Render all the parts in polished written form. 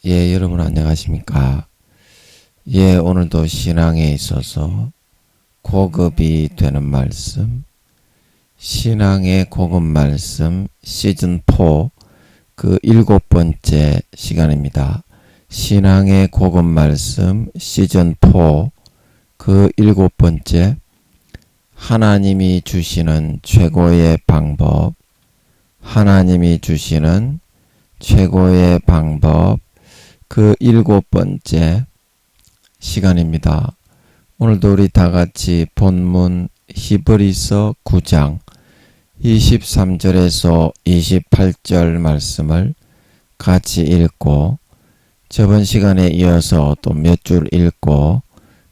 여러분 안녕하십니까? 오늘도 신앙에 있어서 고급이 되는 말씀, 신앙의 고급 말씀 시즌4 그 7번째 시간입니다. 신앙의 고급 말씀 시즌4 그 7번째, 하나님이 주시는 최고의 방법, 하나님이 주시는 최고의 방법 그 7번째 시간입니다. 오늘도 우리 다같이 본문 히브리서 9장 23절에서 28절 말씀을 같이 읽고, 저번 시간에 이어서 또 몇 줄 읽고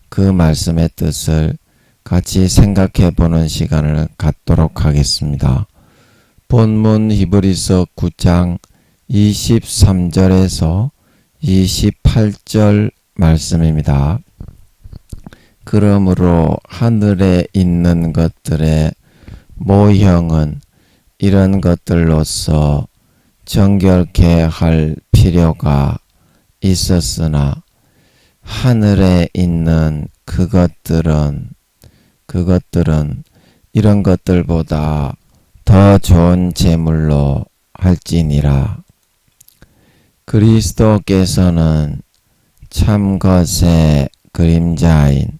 그 말씀의 뜻을 같이 생각해 보는 시간을 갖도록 하겠습니다. 본문 히브리서 9장 23절에서 28절 말씀입니다. 그러므로 하늘에 있는 것들의 모형은 이런 것들로서 정결케 할 필요가 있었으나, 하늘에 있는 그것들은 이런 것들보다 더 좋은 제물로 할지니라. 그리스도께서는 참것의 그림자인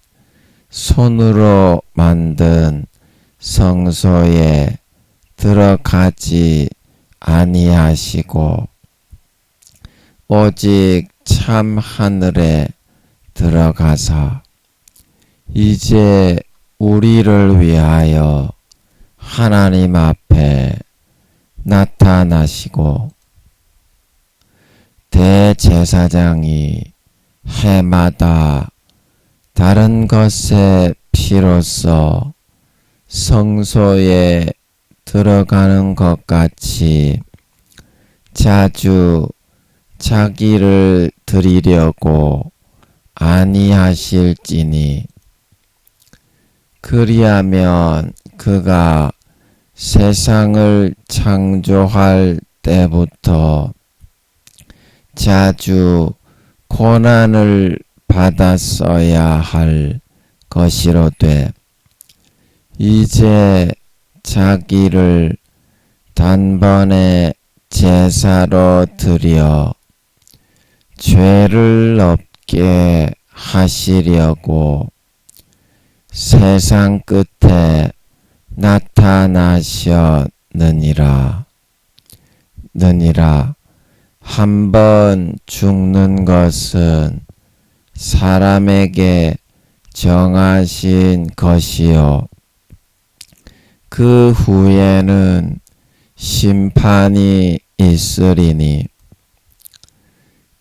손으로 만든 성소에 들어가지 아니하시고 오직 참 하늘에 들어가사 이제 우리를 위하여 하나님 앞에 나타나시고, 대제사장이 해마다 다른 것의 피로써 성소에 들어가는 것 같이 자주 자기를 드리려고 아니하실지니, 그리하면 그가 세상을 창조할 때부터 자주 고난을 받았어야 할 것이로되, 이제 자기를 단번에 제사로 드려 죄를 없게 하시려고 세상 끝에 나타나셨느니라. 한 번 죽는 것은 사람에게 정하신 것이요, 그 후에는 심판이 있으리니,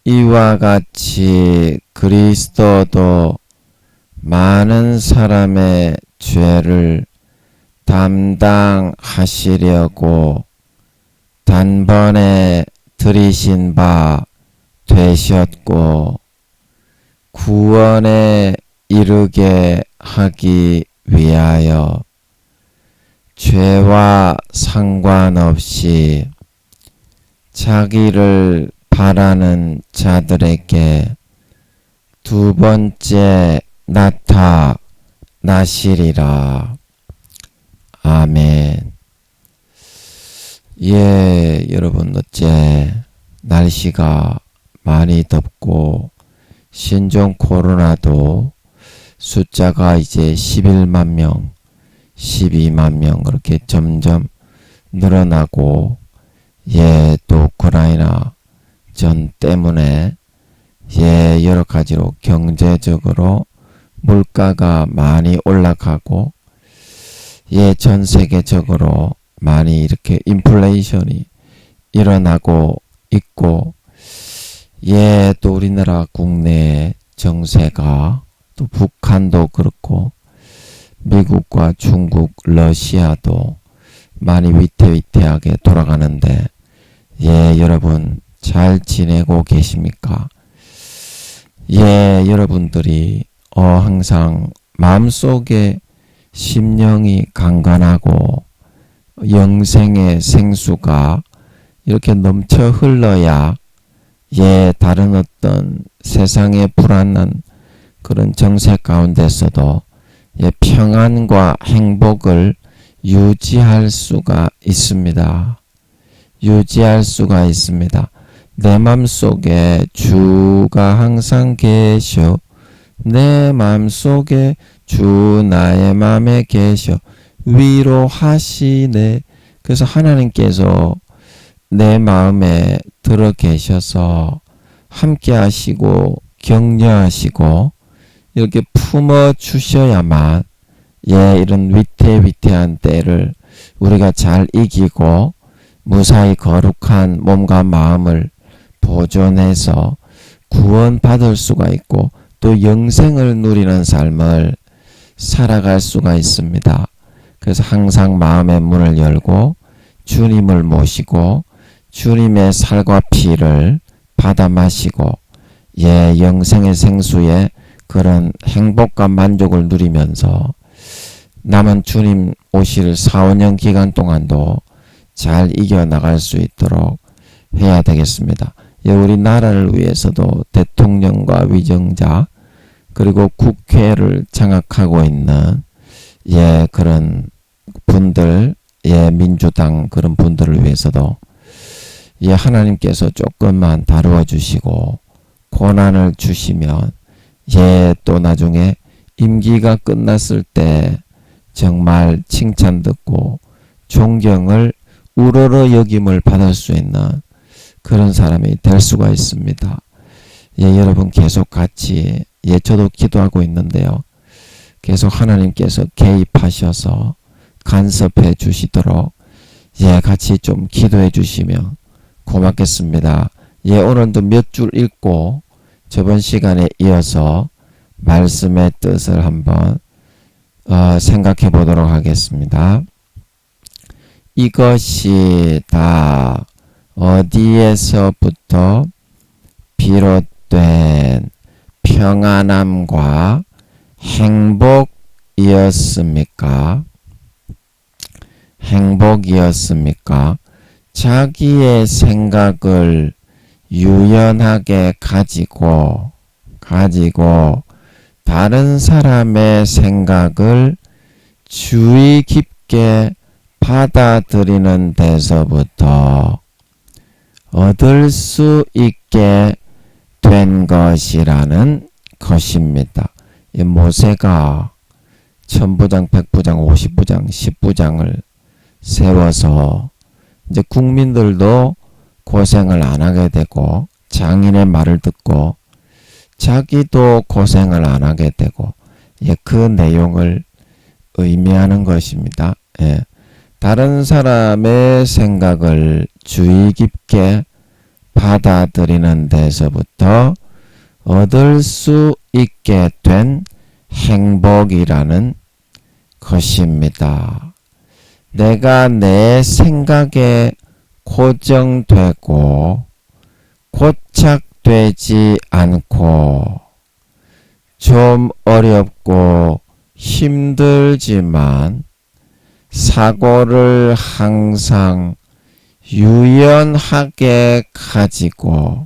이와 같이 그리스도도 많은 사람의 죄를 담당하시려고 단번에 들이신 바 되셨고, 구원에 이르게 하기 위하여 죄와 상관없이 자기를 바라는 자들에게 두 번째 나타나시리라. 아멘. 여러분, 어째 날씨가 많이 덥고 신종 코로나도 숫자가 이제 11만 명, 12만 명 그렇게 점점 늘어나고, 또 우크라이나 전 때문에 여러 가지로 경제적으로 물가가 많이 올라가고, 전 세계적으로 많이 이렇게 인플레이션이 일어나고 있고, 또 우리나라 국내 정세가, 또 북한도 그렇고 미국과 중국, 러시아도 많이 위태위태하게 돌아가는데, 여러분 잘 지내고 계십니까? 여러분들이 항상 마음속에 심령이 강건하고 영생의 생수가 이렇게 넘쳐 흘러야 다른 어떤 세상의 불안한 그런 정세 가운데서도 평안과 행복을 유지할 수가 있습니다. 유지할 수가 있습니다. 내 맘속에 주가 항상 계셔. 내 맘속에 주 나의 맘에 계셔. 위로하시네. 그래서 하나님께서 내 마음에 들어 계셔서 함께 하시고 격려하시고 이렇게 품어 주셔야만 이런 위태위태한 때를 우리가 잘 이기고 무사히 거룩한 몸과 마음을 보존해서 구원받을 수가 있고 또 영생을 누리는 삶을 살아갈 수가 있습니다. 그래서 항상 마음의 문을 열고 주님을 모시고 주님의 살과 피를 받아 마시고 영생의 생수의 그런 행복과 만족을 누리면서 남은 주님 오실 4-5년 기간 동안도 잘 이겨나갈 수 있도록 해야 되겠습니다. 우리 나라를 위해서도 대통령과 위정자 그리고 국회를 장악하고 있는 그런 분들 민주당 그런 분들을 위해서도 하나님께서 조금만 다루어 주시고 고난을 주시면 또 나중에 임기가 끝났을 때 정말 칭찬 듣고 존경을 우러러 여김을 받을 수 있는 그런 사람이 될 수가 있습니다. 여러분 계속 같이 저도 기도하고 있는데요. 계속 하나님께서 개입하셔서 간섭해 주시도록 같이 좀 기도해 주시면 고맙겠습니다. 오늘도 몇 줄 읽고 저번 시간에 이어서 말씀의 뜻을 한번 생각해 보도록 하겠습니다. 이것이 다 어디에서부터 비롯된 평안함과 행복이었습니까? 행복이었습니까? 자기의 생각을 유연하게 가지고 다른 사람의 생각을 주의 깊게 받아들이는 데서부터 얻을 수 있게 된 것이라는 것입니다. 모세가 1000부장, 100부장, 50부장, 10부장을 세워서 이제 국민들도 고생을 안 하게 되고 장인의 말을 듣고 자기도 고생을 안 하게 되고 그 내용을 의미하는 것입니다. 다른 사람의 생각을 주의 깊게 받아들이는 데서부터 얻을 수 있게 된 행복이라는 것입니다. 내가 내 생각에 고정되고 고착되지 않고 좀 어렵고 힘들지만 사고를 항상 유연하게 가지고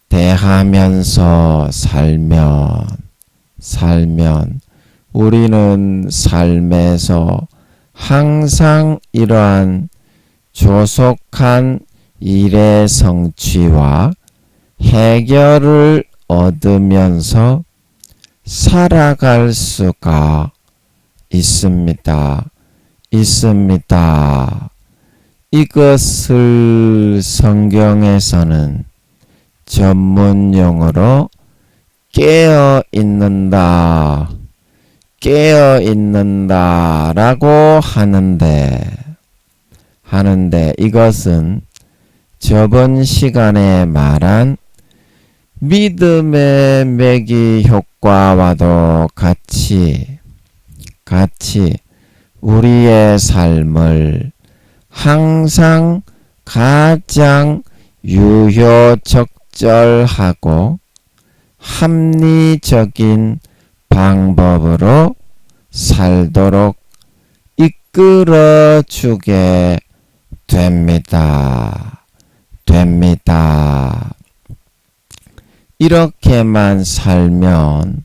대하면서 살면 우리는 삶에서 항상 이러한 조속한 일의 성취와 해결을 얻으면서 살아갈 수가 있습니다. 이것을 성경에서는 전문용어로 깨어 있는다라고 하는데 이것은 저번 시간에 말한 믿음의 매기 효과와도 같이 우리의 삶을 항상 가장 유효적절하고 합리적인 방법으로 살도록 이끌어 주게 됩니다. 이렇게만 살면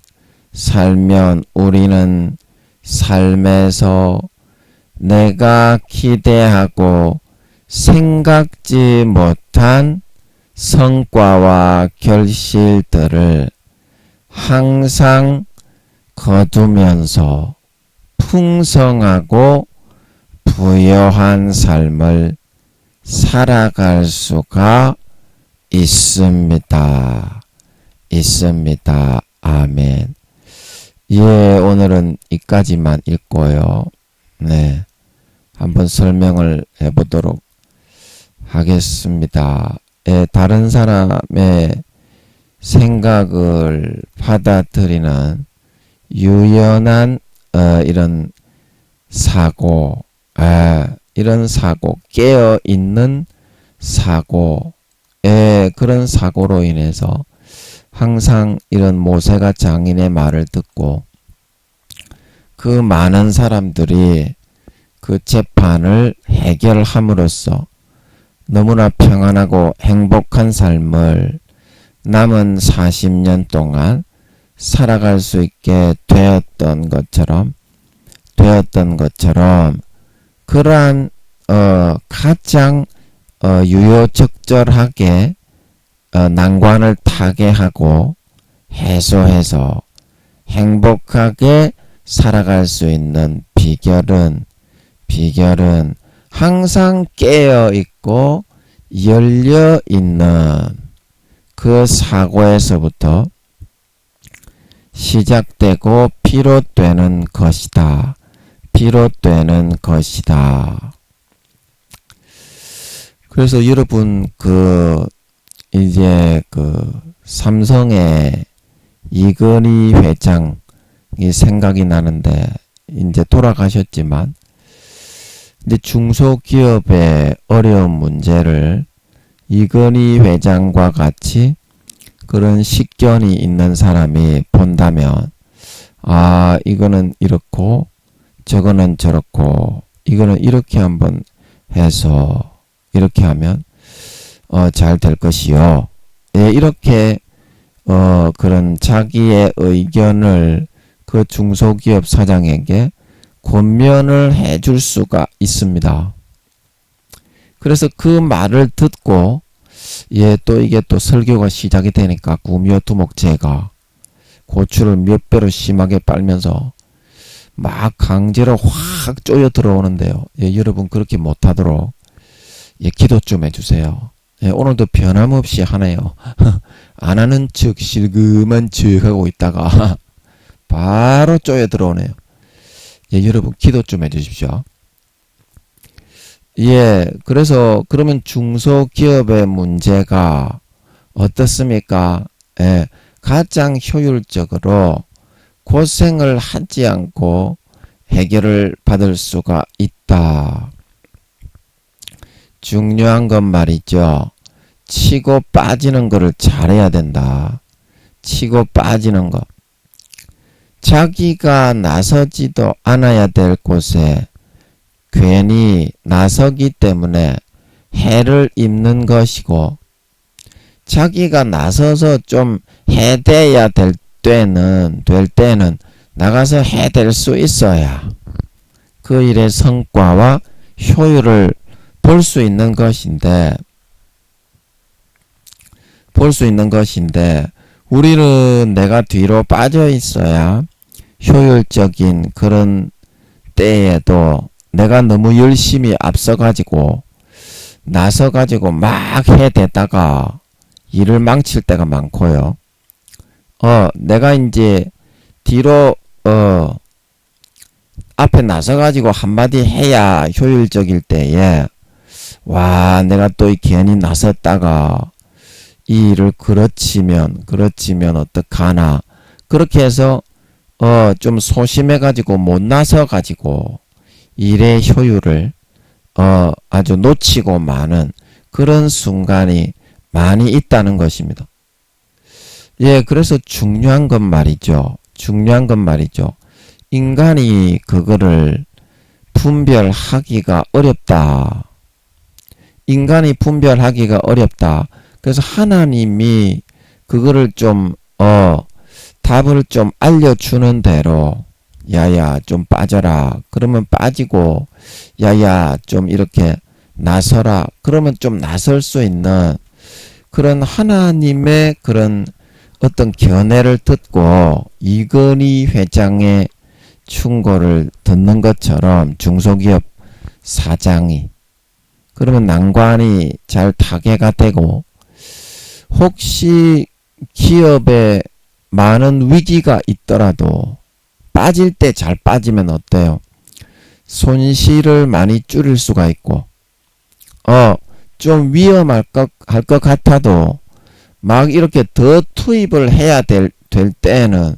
우리는 삶에서 내가 기대하고 생각지 못한 성과와 결실들을 항상 거두면서 풍성하고 부요한 삶을 살아갈 수가 있습니다. 아멘. 예, 오늘은 이까지만 읽고요. 네. 한번 설명을 해보도록 하겠습니다. 예, 다른 사람의 생각을 받아들이는 유연한 이런 사고, 이런 사고, 깨어있는 사고, 그런 사고로 인해서 항상 이런 모세가 장인의 말을 듣고 그 많은 사람들이 그 재판을 해결함으로써 너무나 평안하고 행복한 삶을 남은 40년 동안 살아갈 수 있게 되었던 것처럼 그러한 가장 유효적절하게 난관을 타게 하고 해소해서 행복하게 살아갈 수 있는 비결은 항상 깨어있고 열려있는 그 사고에서부터 시작되고 비롯되는 것이다. 그래서 여러분 이제 삼성의 이건희 회장이 생각이 나는데 이제 돌아가셨지만 근데 중소기업의 어려운 문제를 이건희 회장과 같이 그런 식견이 있는 사람이 본다면 이거는 이렇고 저거는 저렇고 이거는 이렇게 한번 해서 이렇게 하면 잘 될 것이요. 예, 이렇게 그런 자기의 의견을 그 중소기업 사장에게 권면을 해줄 수가 있습니다. 그래서 그 말을 듣고 또 이게 또 설교가 시작이 되니까 구미호두목제가 고추를 몇 배로 심하게 빨면서 막 강제로 확 쪼여 들어오는데요. 여러분 그렇게 못하도록 기도 좀 해주세요. 오늘도 변함없이 하네요. 안 하는 척 실금한 척 하고 있다가 바로 쪼여 들어오네요. 여러분 기도 좀 해주십시오. 그래서 그러면 중소기업의 문제가 어떻습니까? 가장 효율적으로 고생을 하지 않고 해결을 받을 수가 있다. 중요한 건 말이죠. 치고 빠지는 거를 잘해야 된다. 치고 빠지는 거. 자기가 나서지도 않아야 될 곳에 괜히 나서기 때문에 해를 입는 것이고, 자기가 나서서 좀 해대야 될 때는 나가서 해댈 수 있어야 그 일의 성과와 효율을 볼 수 있는 것인데 우리는 내가 뒤로 빠져 있어야 효율적인 그런 때에도 내가 너무 열심히 앞서가지고 나서가지고 막 해대다가 일을 망칠 때가 많고요. 내가 이제 뒤로 앞에 나서가지고 한마디 해야 효율적일 때에 내가 또 괜히 나섰다가 이 일을 그르치면 어떡하나. 그렇게 해서 좀 소심해가지고 못 나서가지고 일의 효율을 아주 놓치고 마는 그런 순간이 많이 있다는 것입니다. 그래서 중요한 건 말이죠. 인간이 그거를 분별하기가 어렵다. 그래서 하나님이 그거를 좀 답을 좀 알려주는 대로 야야 좀 빠져라 그러면 빠지고 야야 좀 이렇게 나서라 그러면 좀 나설 수 있는 그런 하나님의 그런 어떤 견해를 듣고 이건희 회장의 충고를 듣는 것처럼 중소기업 사장이 그러면 난관이 잘 타개가 되고 혹시 기업에 많은 위기가 있더라도 빠질 때 잘 빠지면 어때요? 손실을 많이 줄일 수가 있고 좀 위험할 것 같아도 막 이렇게 더 투입을 해야 될 때에는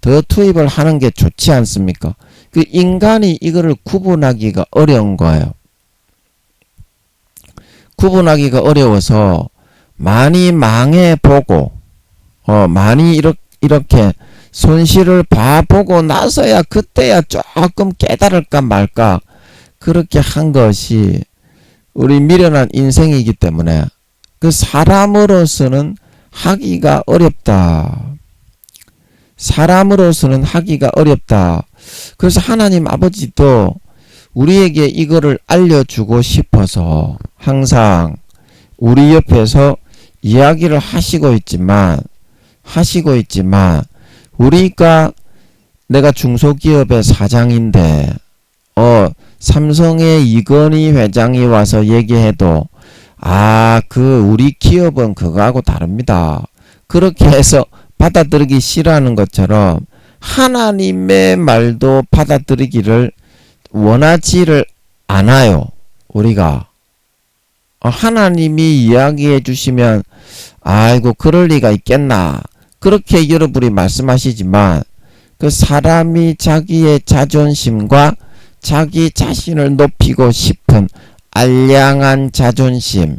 더 투입을 하는 게 좋지 않습니까? 그 인간이 이거를 구분하기가 어려운 거예요. 구분하기가 어려워서 많이 망해보고 많이 이렇게 손실을 봐보고 나서야 그때야 조금 깨달을까 말까 그렇게 한 것이 우리 미련한 인생이기 때문에 그 사람으로서는 하기가 어렵다. 사람으로서는 하기가 어렵다. 그래서 하나님 아버지도 우리에게 이거를 알려주고 싶어서 항상 우리 옆에서 이야기를 하시고 있지만 우리가 내가 중소기업의 사장인데 삼성의 이건희 회장이 와서 얘기해도 우리 기업은 그거하고 다릅니다. 그렇게 해서 받아들이기 싫어하는 것처럼 하나님의 말도 받아들이기를 원하지를 않아요. 우리가 하나님이 이야기해 주시면 아이고 그럴 리가 있겠나 그렇게 여러분이 말씀하시지만 그 사람이 자기의 자존심과 자기 자신을 높이고 싶은 알량한 자존심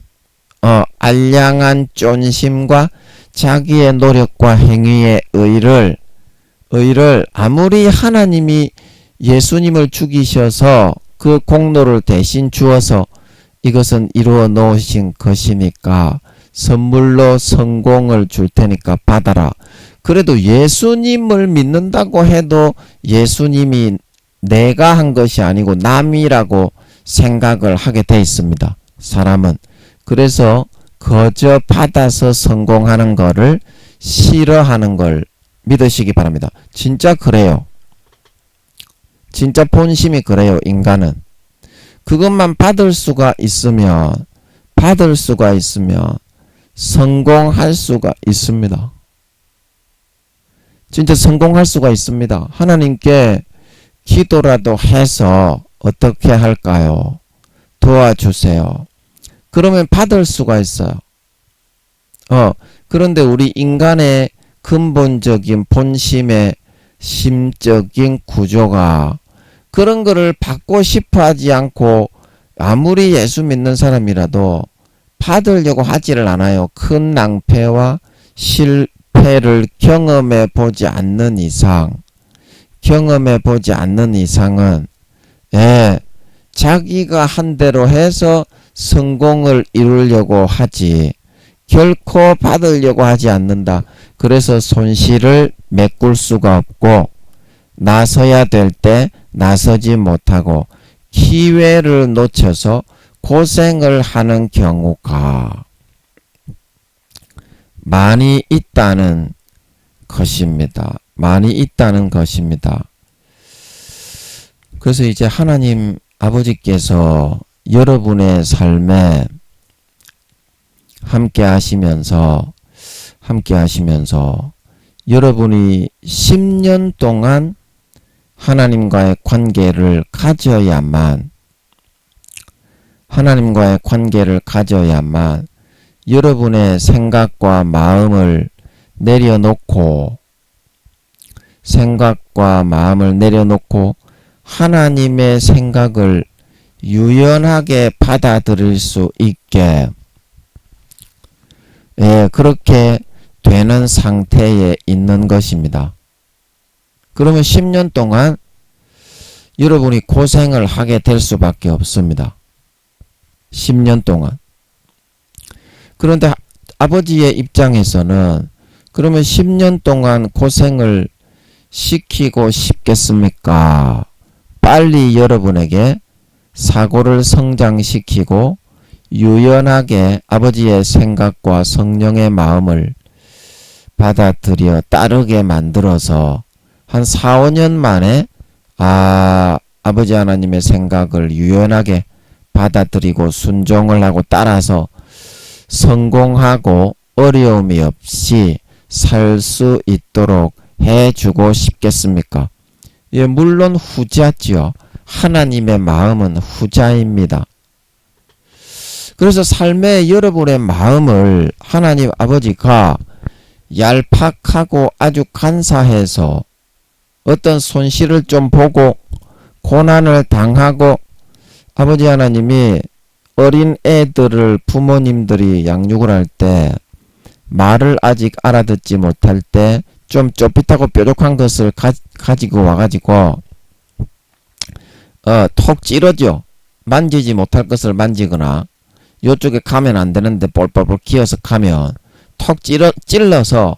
알량한 존심과 자기의 노력과 행위의 의를 아무리 하나님이 예수님을 죽이셔서 그 공로를 대신 주어서 이것은 이루어 놓으신 것이니까 선물로 성공을 줄 테니까 받아라. 그래도 예수님을 믿는다고 해도 예수님이 내가 한 것이 아니고 남이라고 생각을 하게 돼 있습니다. 사람은. 그래서 거저 받아서 성공하는 거를 싫어하는 걸 믿으시기 바랍니다. 진짜 그래요. 진짜 본심이 그래요. 인간은. 그것만 받을 수가 있으면 성공할 수가 있습니다. 진짜 성공할 수가 있습니다. 하나님께 기도라도 해서 어떻게 할까요? 도와주세요. 그러면 받을 수가 있어요. 그런데 우리 인간의 근본적인 본심의 심적인 구조가 그런 거를 받고 싶어 하지 않고 아무리 예수 믿는 사람이라도 받으려고 하지를 않아요. 큰 낭패와 실패를 경험해 보지 않는 이상은 자기가 한 대로 해서 성공을 이루려고 하지 결코 받으려고 하지 않는다. 그래서 손실을 메꿀 수가 없고 나서야 될 때 나서지 못하고 기회를 놓쳐서 고생을 하는 경우가 많이 있다는 것입니다. 그래서 이제 하나님 아버지께서 여러분의 삶에 함께 하시면서 여러분이 10년 동안 하나님과의 관계를 가져야만 여러분의 생각과 마음을 내려놓고 하나님의 생각을 유연하게 받아들일 수 있게 그렇게 되는 상태에 있는 것입니다. 그러면 10년 동안 여러분이 고생을 하게 될 수밖에 없습니다. 10년 동안. 그런데 아버지의 입장에서는 그러면 10년 동안 고생을 시키고 싶겠습니까? 빨리 여러분에게 사고를 성장시키고 유연하게 아버지의 생각과 성령의 마음을 받아들여 따르게 만들어서 한 4, 5년 만에 아버지 하나님의 생각을 유연하게 받아들이고 순종을 하고 따라서 성공하고 어려움이 없이 살 수 있도록 해주고 싶겠습니까? 예, 물론 후자지요. 하나님의 마음은 후자입니다. 그래서 삶의 여러분의 마음을 하나님 아버지가 얄팍하고 아주 간사해서 어떤 손실을 좀 보고 고난을 당하고 아버지 하나님이 어린 애들을 부모님들이 양육을 할 때 말을 아직 알아듣지 못할 때 좀 쫄깃하고 뾰족한 것을 가지고 와가지고 톡 찌르죠. 만지지 못할 것을 만지거나 요쪽에 가면 안 되는데 볼볼볼 기어서 가면 톡 찔러서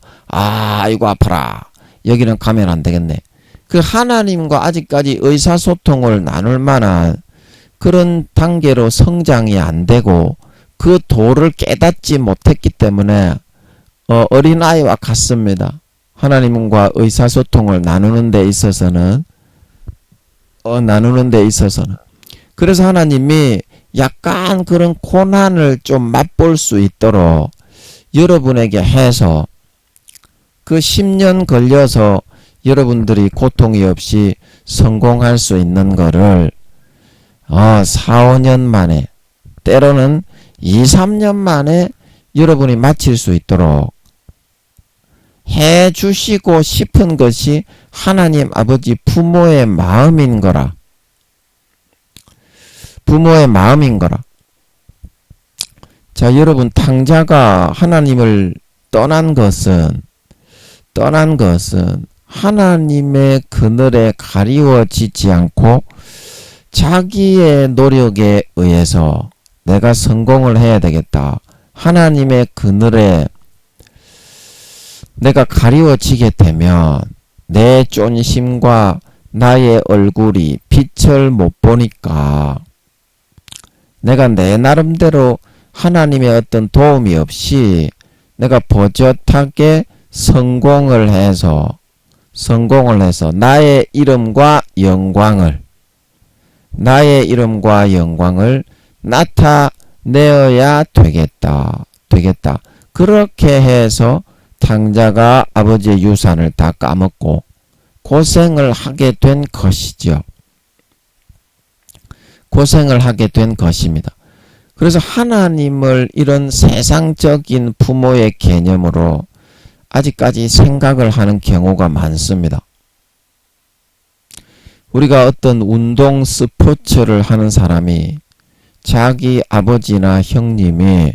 이거 아파라. 여기는 가면 안 되겠네. 그 하나님과 아직까지 의사소통을 나눌 만한 그런 단계로 성장이 안 되고 그 도를 깨닫지 못했기 때문에 어린아이와 같습니다. 하나님과 의사소통을 나누는 데 있어서는 그래서 하나님이 약간 그런 고난을 좀 맛볼 수 있도록 여러분에게 해서 그 10년 걸려서 여러분들이 고통이 없이 성공할 수 있는 거를 4, 5년 만에 때로는 2, 3년 만에 여러분이 마칠 수 있도록 해 주시고 싶은 것이 하나님 아버지 부모의 마음인 거라. 부모의 마음인 거라. 자, 여러분 탕자가 하나님을 떠난 것은 하나님의 그늘에 가리워지지 않고 자기의 노력에 의해서 내가 성공을 해야 되겠다. 하나님의 그늘에 내가 가리워지게 되면 내 쫀심과 나의 얼굴이 빛을 못 보니까 내가 내 나름대로 하나님의 어떤 도움이 없이 내가 버젓하게 성공을 해서 나의 이름과 영광을 나타내어야 되겠다. 그렇게 해서 탕자가 아버지의 유산을 다 까먹고 고생을 하게 된 것이죠. 고생을 하게 된 것입니다. 그래서 하나님을 이런 세상적인 부모의 개념으로 아직까지 생각을 하는 경우가 많습니다. 우리가 어떤 운동 스포츠를 하는 사람이 자기 아버지나 형님이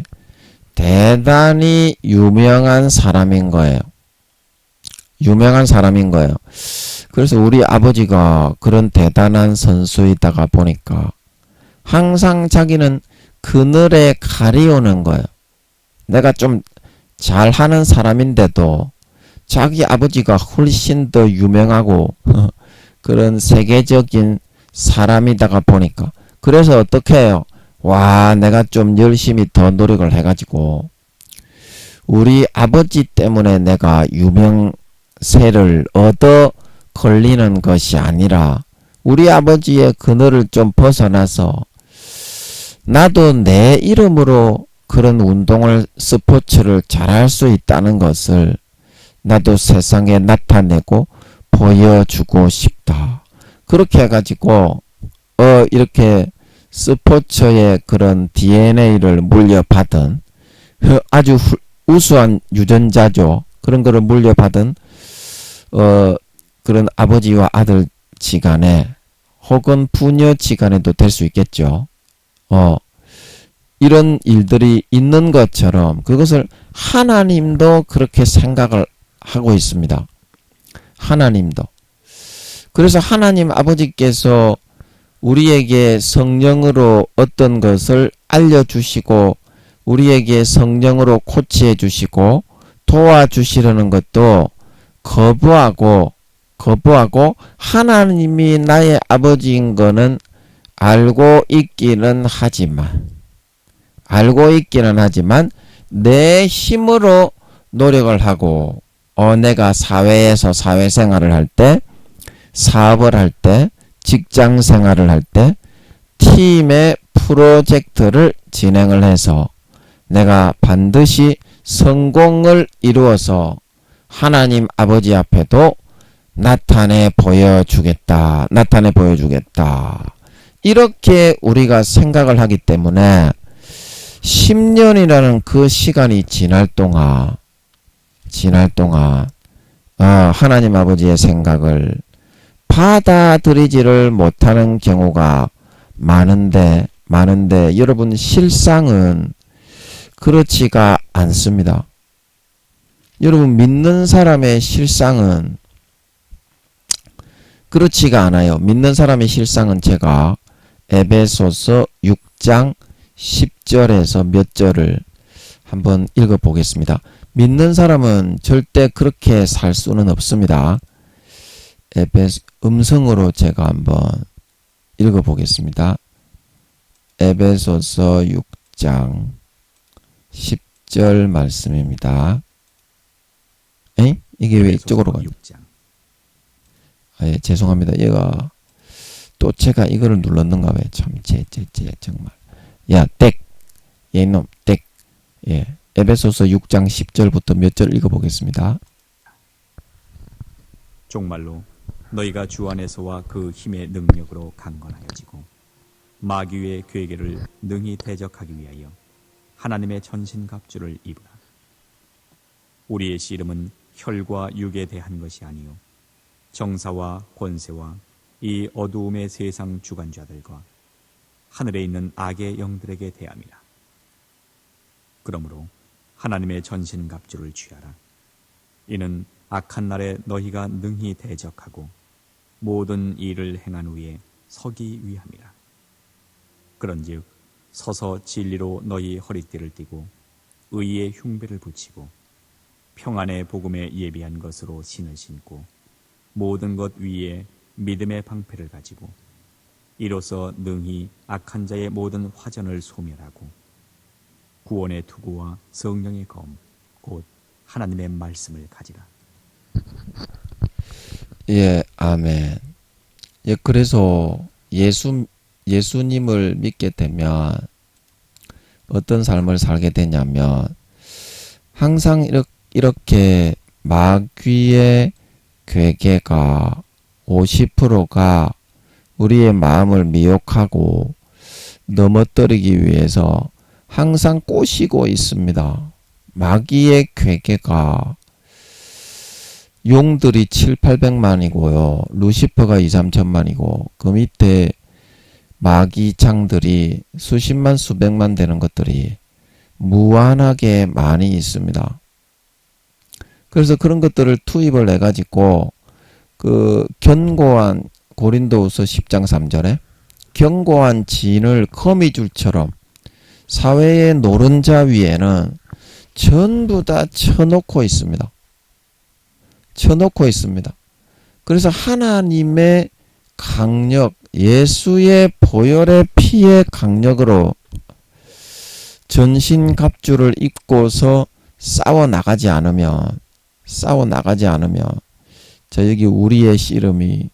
대단히 유명한 사람인 거예요. 그래서 우리 아버지가 그런 대단한 선수이다가 보니까 항상 자기는 그늘에 가리우는 거예요. 내가 좀 잘하는 사람인데도 자기 아버지가 훨씬 더 유명하고 그런 세계적인 사람이다가 보니까 그래서 어떻게 해요? 내가 좀 열심히 더 노력을 해가지고 우리 아버지 때문에 내가 유명세를 얻어 걸리는 것이 아니라 우리 아버지의 그늘을 좀 벗어나서 나도 내 이름으로 그런 운동을 스포츠를 잘할 수 있다는 것을 나도 세상에 나타내고 보여주고 싶다. 그렇게 해가지고 이렇게 스포츠의 그런 DNA를 물려받은 아주 우수한 유전자죠. 그런 거를 물려받은 그런 아버지와 아들 지간에 혹은 부녀 지간에도 될 수 있겠죠. 이런 일들이 있는 것처럼 그것을 하나님도 그렇게 생각을 하고 있습니다. 하나님도. 그래서 하나님 아버지께서 우리에게 성령으로 어떤 것을 알려주시고 우리에게 성령으로 코치해 주시고 도와주시려는 것도 거부하고 하나님이 나의 아버지인 거는 알고 있기는 하지만 내 힘으로 노력을 하고 내가 사회에서 사회생활을 할 때, 사업을 할 때, 직장 생활을 할 때 팀의 프로젝트를 진행을 해서 내가 반드시 성공을 이루어서 하나님 아버지 앞에도 나타내 보여주겠다. 이렇게 우리가 생각을 하기 때문에 10년이라는 그 시간이 지날 동안 하나님 아버지의 생각을 받아들이지를 못하는 경우가 많은데 여러분 실상은 그렇지가 않습니다. 여러분 믿는 사람의 실상은 그렇지가 않아요. 믿는 사람의 실상은 제가 에베소서 6장 10절에서 몇 절을 한번 읽어보겠습니다. 믿는 사람은 절대 그렇게 살 수는 없습니다. 음성으로 제가 한번 읽어보겠습니다. 에베소서 6장 10절 말씀입니다. 이게 왜 이쪽으로 가요? 죄송합니다. 얘가 또 제가 이거를 눌렀는가 봐요. 참, 정말. 야, 얘놈, 예. 에베소서 6장 10절부터 몇 절 읽어보겠습니다. 종말로 너희가 주 안에서와 그 힘의 능력으로 강건하여지고 마귀의 괴계를 능히 대적하기 위하여 하나님의 전신갑주를 입으라. 우리의 씨름은 혈과 육에 대한 것이 아니요 정사와 권세와 이 어두움의 세상 주관자들과 하늘에 있는 악의 영들에게 대함이라. 그러므로 하나님의 전신갑주를 취하라. 이는 악한 날에 너희가 능히 대적하고 모든 일을 행한 후에 서기 위함이라. 그런즉 서서 진리로 너희 허리띠를 띠고 의의 흉배를 붙이고 평안의 복음에 예비한 것으로 신을 신고 모든 것 위에 믿음의 방패를 가지고 이로써 능히 악한 자의 모든 화전을 소멸하고 구원의 투구와 성령의 검 곧 하나님의 말씀을 가지라. 예, 아멘. 예, 그래서 예수님을 믿게 되면 어떤 삶을 살게 되냐면 항상 이렇게 마귀의 괴계가 50%가 우리의 마음을 미혹하고 넘어뜨리기 위해서 항상 꼬시고 있습니다. 마귀의 괴계가 용들이 7,800만이고요. 루시퍼가 2,3천만이고 그 밑에 마귀장들이 수십만 수백만 되는 것들이 무한하게 많이 있습니다. 그래서 그런 것들을 투입을 해가지고 그 견고한 고린도후서 10장 3절에 견고한 진을 거미줄처럼 사회의 노른자 위에는 전부 다 쳐놓고 있습니다. 그래서 하나님의 강력, 예수의 보혈의 피의 강력으로 전신갑주를 입고서 싸워나가지 않으면 자, 여기 우리의 씨름이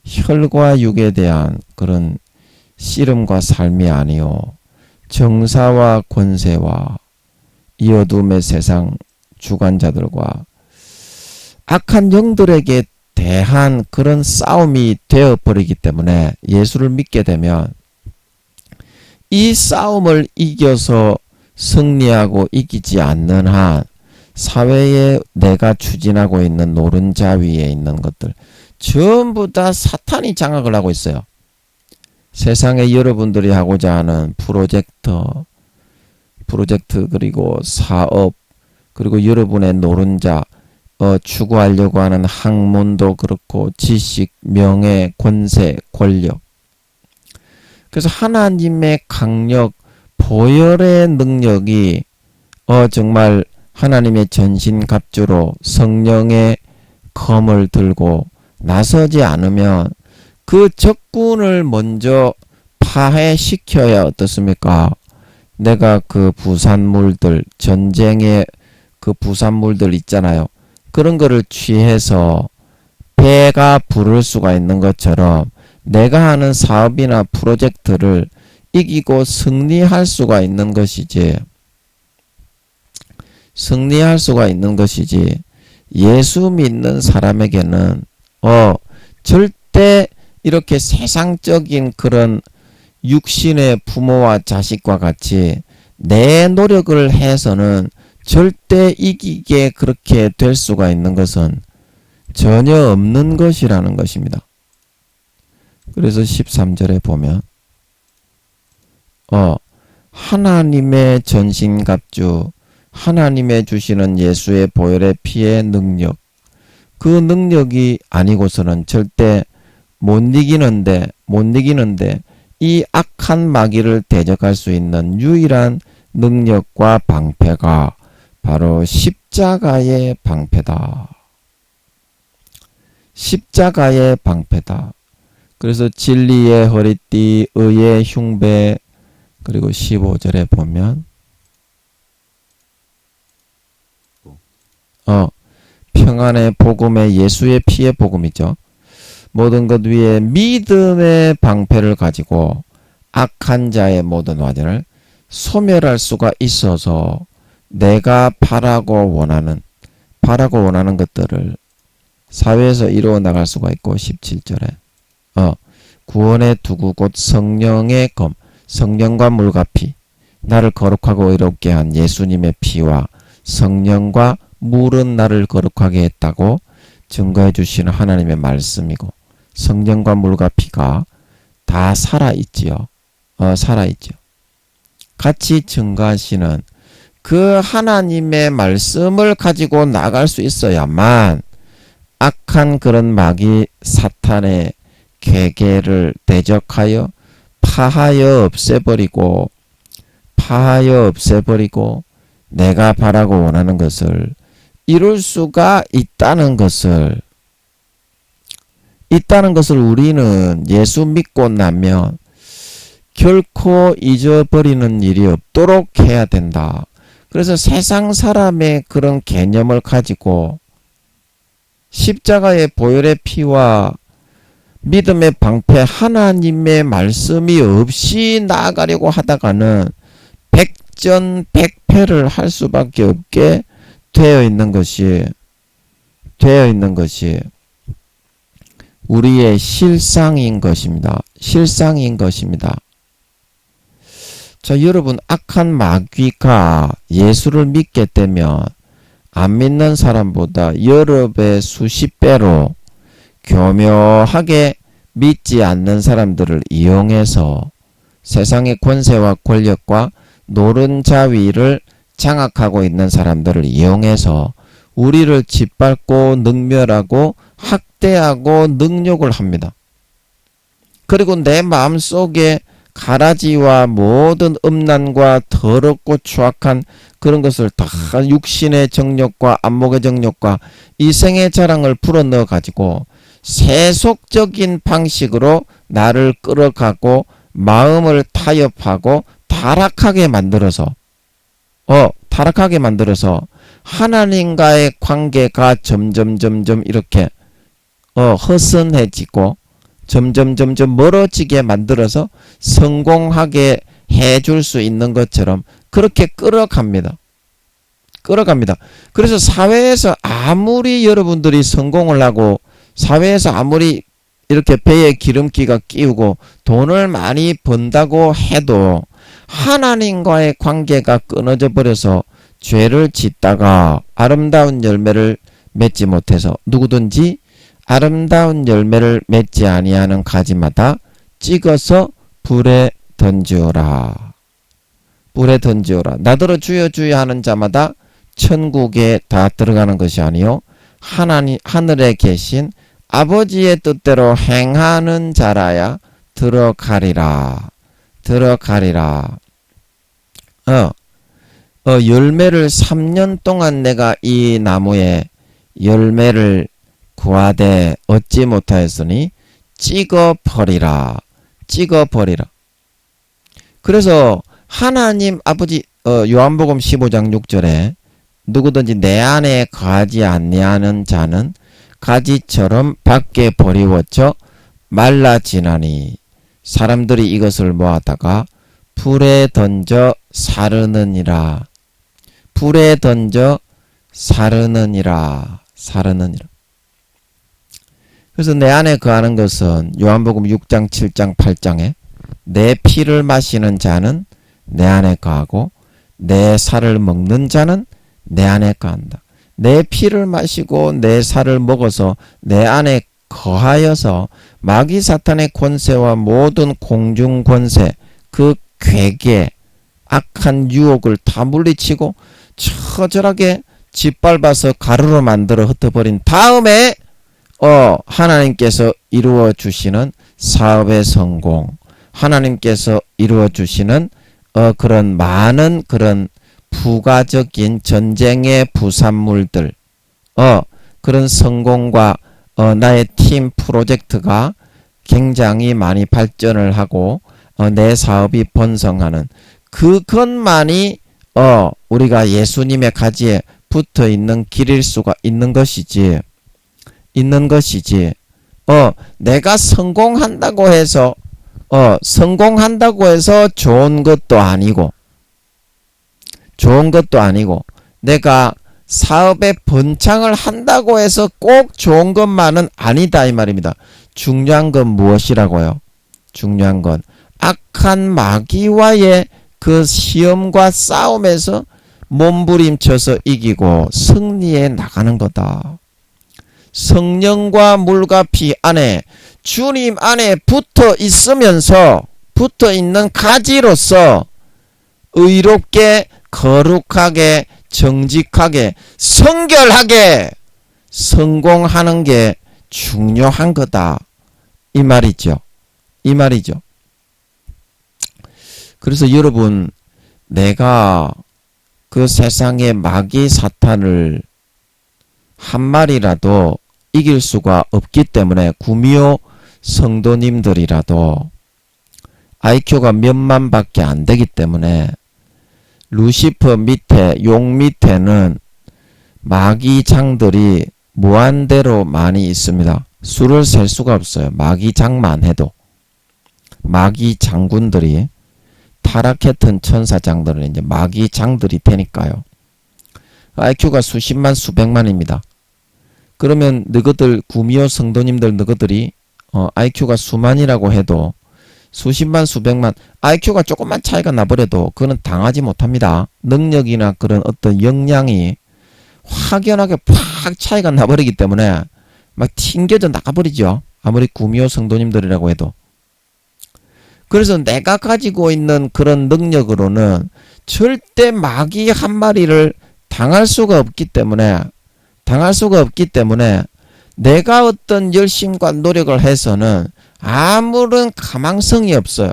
혈과 육에 대한 그런 씨름과 삶이 아니요 정사와 권세와 이 어둠의 세상 주관자들과 악한 영들에게 대한 그런 싸움이 되어버리기 때문에 예수를 믿게 되면 이 싸움을 이겨서 승리하고 이기지 않는 한 사회에 내가 추진하고 있는 노른자 위에 있는 것들 전부 다 사탄이 장악을 하고 있어요. 세상에 여러분들이 하고자 하는 프로젝트 그리고 사업 그리고 여러분의 노른자 추구하려고 하는 학문도 그렇고 지식, 명예, 권세, 권력. 그래서 하나님의 강력, 보혈의 능력이 정말 하나님의 전신갑주로 성령의 검을 들고 나서지 않으면 그 적군을 먼저 파해시켜야 어떻습니까? 내가 그 부산물들, 전쟁의 그 부산물들 있잖아요. 그런 거를 취해서 배가 부를 수가 있는 것처럼 내가 하는 사업이나 프로젝트를 이기고 승리할 수가 있는 것이지. 승리할 수가 있는 것이지. 예수 믿는 사람에게는 절대 이렇게 세상적인 그런 육신의 부모와 자식과 같이 내 노력을 해서는 절대 이기게 그렇게 될 수가 있는 것은 전혀 없는 것이라는 것입니다. 그래서 13절에 보면 하나님의 전신갑주, 하나님의 주시는 예수의 보혈의 피의 능력, 그 능력이 아니고서는 절대 못 이기는데 이 악한 마귀를 대적할 수 있는 유일한 능력과 방패가 바로 십자가의 방패다. 십자가의 방패다. 그래서 진리의 허리띠, 의의 흉배, 그리고 15절에 보면 평안의 복음의 예수의 피의 복음이죠. 모든 것 위에 믿음의 방패를 가지고 악한 자의 모든 화전을 소멸할 수가 있어서 내가 바라고 원하는 것들을 사회에서 이루어 나갈 수가 있고 17절에 구원의 두구 곧 성령의 검, 성령과 물과 피, 나를 거룩하고 의롭게 한 예수님의 피와 성령과 물은 나를 거룩하게 했다고 증거해 주시는 하나님의 말씀이고 성령과 물과 피가 다 살아있지요. 살아있죠. 같이 증거하시는 그 하나님의 말씀을 가지고 나갈 수 있어야만 악한 그런 마귀 사탄의 계계를 대적하여 파하여 없애버리고 내가 바라고 원하는 것을 이룰 수가 있다는 것을 우리는 예수 믿고 나면 결코 잊어버리는 일이 없도록 해야 된다. 그래서 세상 사람의 그런 개념을 가지고 십자가의 보혈의 피와 믿음의 방패 하나님의 말씀이 없이 나아가려고 하다가는 백전백패를 할 수밖에 없게 되어 있는 것이 우리의 실상인 것입니다. 자, 여러분, 악한 마귀가 예수를 믿게 되면 안 믿는 사람보다 여러 배, 수십 배로 교묘하게 믿지 않는 사람들을 이용해서 세상의 권세와 권력과 노른자위를 장악하고 있는 사람들을 이용해서 우리를 짓밟고 능멸하고 학대하고 능욕을 합니다. 그리고 내 마음속에 가라지와 모든 음란과 더럽고 추악한 그런 것을 다 육신의 정욕과 안목의 정욕과 이생의 자랑을 불어넣어 가지고 세속적인 방식으로 나를 끌어가고 마음을 타협하고 타락하게 만들어서 하나님과의 관계가 점점 이렇게 허선해지고 점점 멀어지게 만들어서 성공하게 해줄 수 있는 것처럼 그렇게 끌어갑니다. 그래서 사회에서 아무리 여러분들이 성공을 하고 사회에서 아무리 이렇게 배에 기름기가 끼우고 돈을 많이 번다고 해도 하나님과의 관계가 끊어져 버려서 죄를 짓다가 아름다운 열매를 맺지 못해서 누구든지 아름다운 열매를 맺지 아니하는 가지마다 찍어서 불에 던지오라. 나더러 주여 주여 하는 자마다 천국에 다 들어가는 것이 아니요 하늘에 계신 아버지의 뜻대로 행하는 자라야 들어가리라. 열매를 3년 동안 내가 이 나무에 열매를 구하되 얻지 못하였으니 찍어버리라. 찍어버리라. 그래서 하나님 아버지 요한복음 15장 6절에 누구든지 내 안에 거하지 아니하는 자는 가지처럼 밖에 버리워져 말라지나니 사람들이 이것을 모아다가 불에 던져 사르느니라. 불에 던져 사르느니라. 사르느니라. 그래서 내 안에 거하는 것은 요한복음 6장 7장 8장에 내 피를 마시는 자는 내 안에 거하고 내 살을 먹는 자는 내 안에 거한다. 내 피를 마시고 내 살을 먹어서 내 안에 거하여서 마귀 사탄의 권세와 모든 공중 권세, 그 괴계, 악한 유혹을 다 물리치고 처절하게 짓밟아서 가루로 만들어 흩어버린 다음에 하나님께서 이루어 주시는 사업의 성공, 하나님께서 이루어 주시는 그런 많은 그런 부가적인 전쟁의 부산물들, 그런 성공과 나의 팀 프로젝트가 굉장히 많이 발전을 하고 내 사업이 번성하는 그것만이 우리가 예수님의 가지에 붙어 있는 길일 수가 있는 것이지. 내가 성공한다고 해서 좋은 것도 아니고 내가 사업에 번창을 한다고 해서 꼭 좋은 것만은 아니다 이 말입니다. 중요한 건 무엇이라고요? 중요한 건 악한 마귀와의 그 시험과 싸움에서 몸부림쳐서 이기고 승리해 나가는 거다. 성령과 물과 피 안에 주님 안에 붙어 있으면서 붙어 있는 가지로서 의롭게 거룩하게 정직하게 성결하게 성공하는 게 중요한 거다. 이 말이죠. 그래서 여러분, 내가 그 세상의 마귀 사탄을 한 마리라도 이길 수가 없기 때문에 구미호 성도님들이라도 IQ가 몇만 밖에 안 되기 때문에 루시퍼 밑에, 용 밑에는 마귀장들이 무한대로 많이 있습니다. 수를 셀 수가 없어요. 마귀장만 해도. 마귀 장군들이, 타락했던 천사장들은 이제 마귀장들이 되니까요. IQ가 수십만, 수백만입니다. 그러면 너희들, 구미호 성도님들 너희들이 IQ가 수만이라고 해도 수십만, 수백만, IQ가 조금만 차이가 나버려도 그거는 당하지 못합니다. 능력이나 그런 어떤 역량이 확연하게 팍 차이가 나버리기 때문에 막 튕겨져 나가버리죠. 아무리 구미호 성도님들이라고 해도. 그래서 내가 가지고 있는 그런 능력으로는 절대 마귀 한 마리를 당할 수가 없기 때문에 내가 어떤 열심과 노력을 해서는 아무런 가망성이 없어요.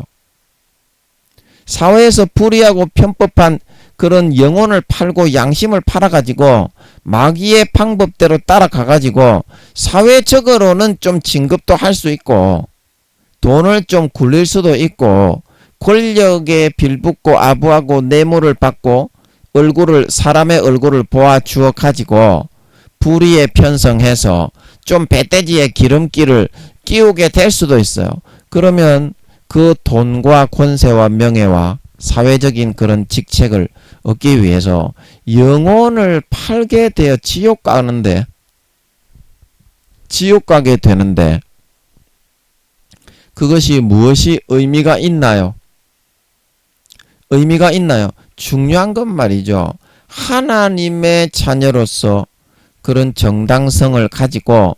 사회에서 불의하고 편법한 그런 영혼을 팔고 양심을 팔아가지고 마귀의 방법대로 따라가가지고 사회적으로는 좀 진급도 할 수 있고 돈을 좀 굴릴 수도 있고 권력에 빌붙고 아부하고 뇌물을 받고 사람의 얼굴을 보아 주어 가지고 불의에 편성해서 좀 배돼지의 기름기를 끼우게 될 수도 있어요. 그러면 그 돈과 권세와 명예와 사회적인 그런 직책을 얻기 위해서 영혼을 팔게 되어 지옥 가게 되는데 그것이 무엇이 의미가 있나요? 중요한 건 말이죠. 하나님의 자녀로서 그런 정당성을 가지고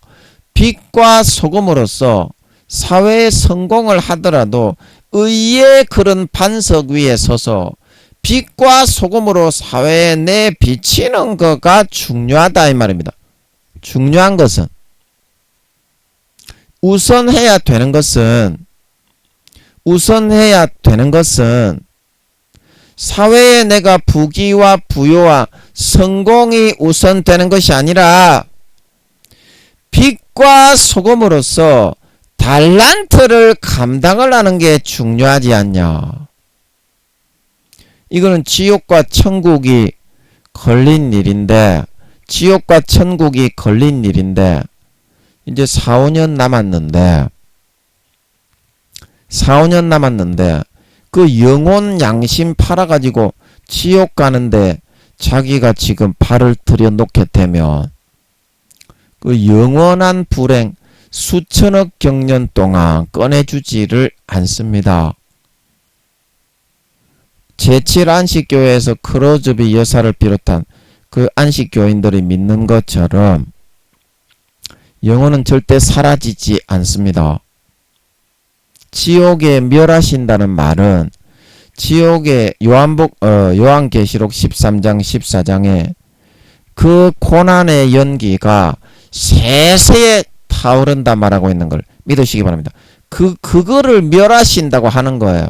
빛과 소금으로서 사회에 성공을 하더라도 의의 그런 반석 위에 서서 빛과 소금으로 사회에 내비치는 거가 중요하다 이 말입니다. 중요한 것은 우선해야 되는 것은 사회에 내가 부귀와 부요와 성공이 우선되는 것이 아니라 빛과 소금으로서 달란트를 감당을 하는 게 중요하지 않냐. 이거는 지옥과 천국이 걸린 일인데, 지옥과 천국이 걸린 일인데, 이제 4, 5년 남았는데, 4, 5년 남았는데, 그 영혼 양심 팔아가지고 지옥 가는데 자기가 지금 발을 들여놓게 되면, 그 영원한 불행, 수천억 경년 동안 꺼내주지를 않습니다. 제7안식교회에서 크로즈비 여사를 비롯한 그 안식교인들이 믿는 것처럼 영혼은 절대 사라지지 않습니다. 지옥에 멸하신다는 말은 지옥의 요한계시록 13장 14장에 그 고난의 연기가 세세에 타오른다 말하고 있는 걸 믿으시기 바랍니다. 그거를 멸하신다고 하는 거예요.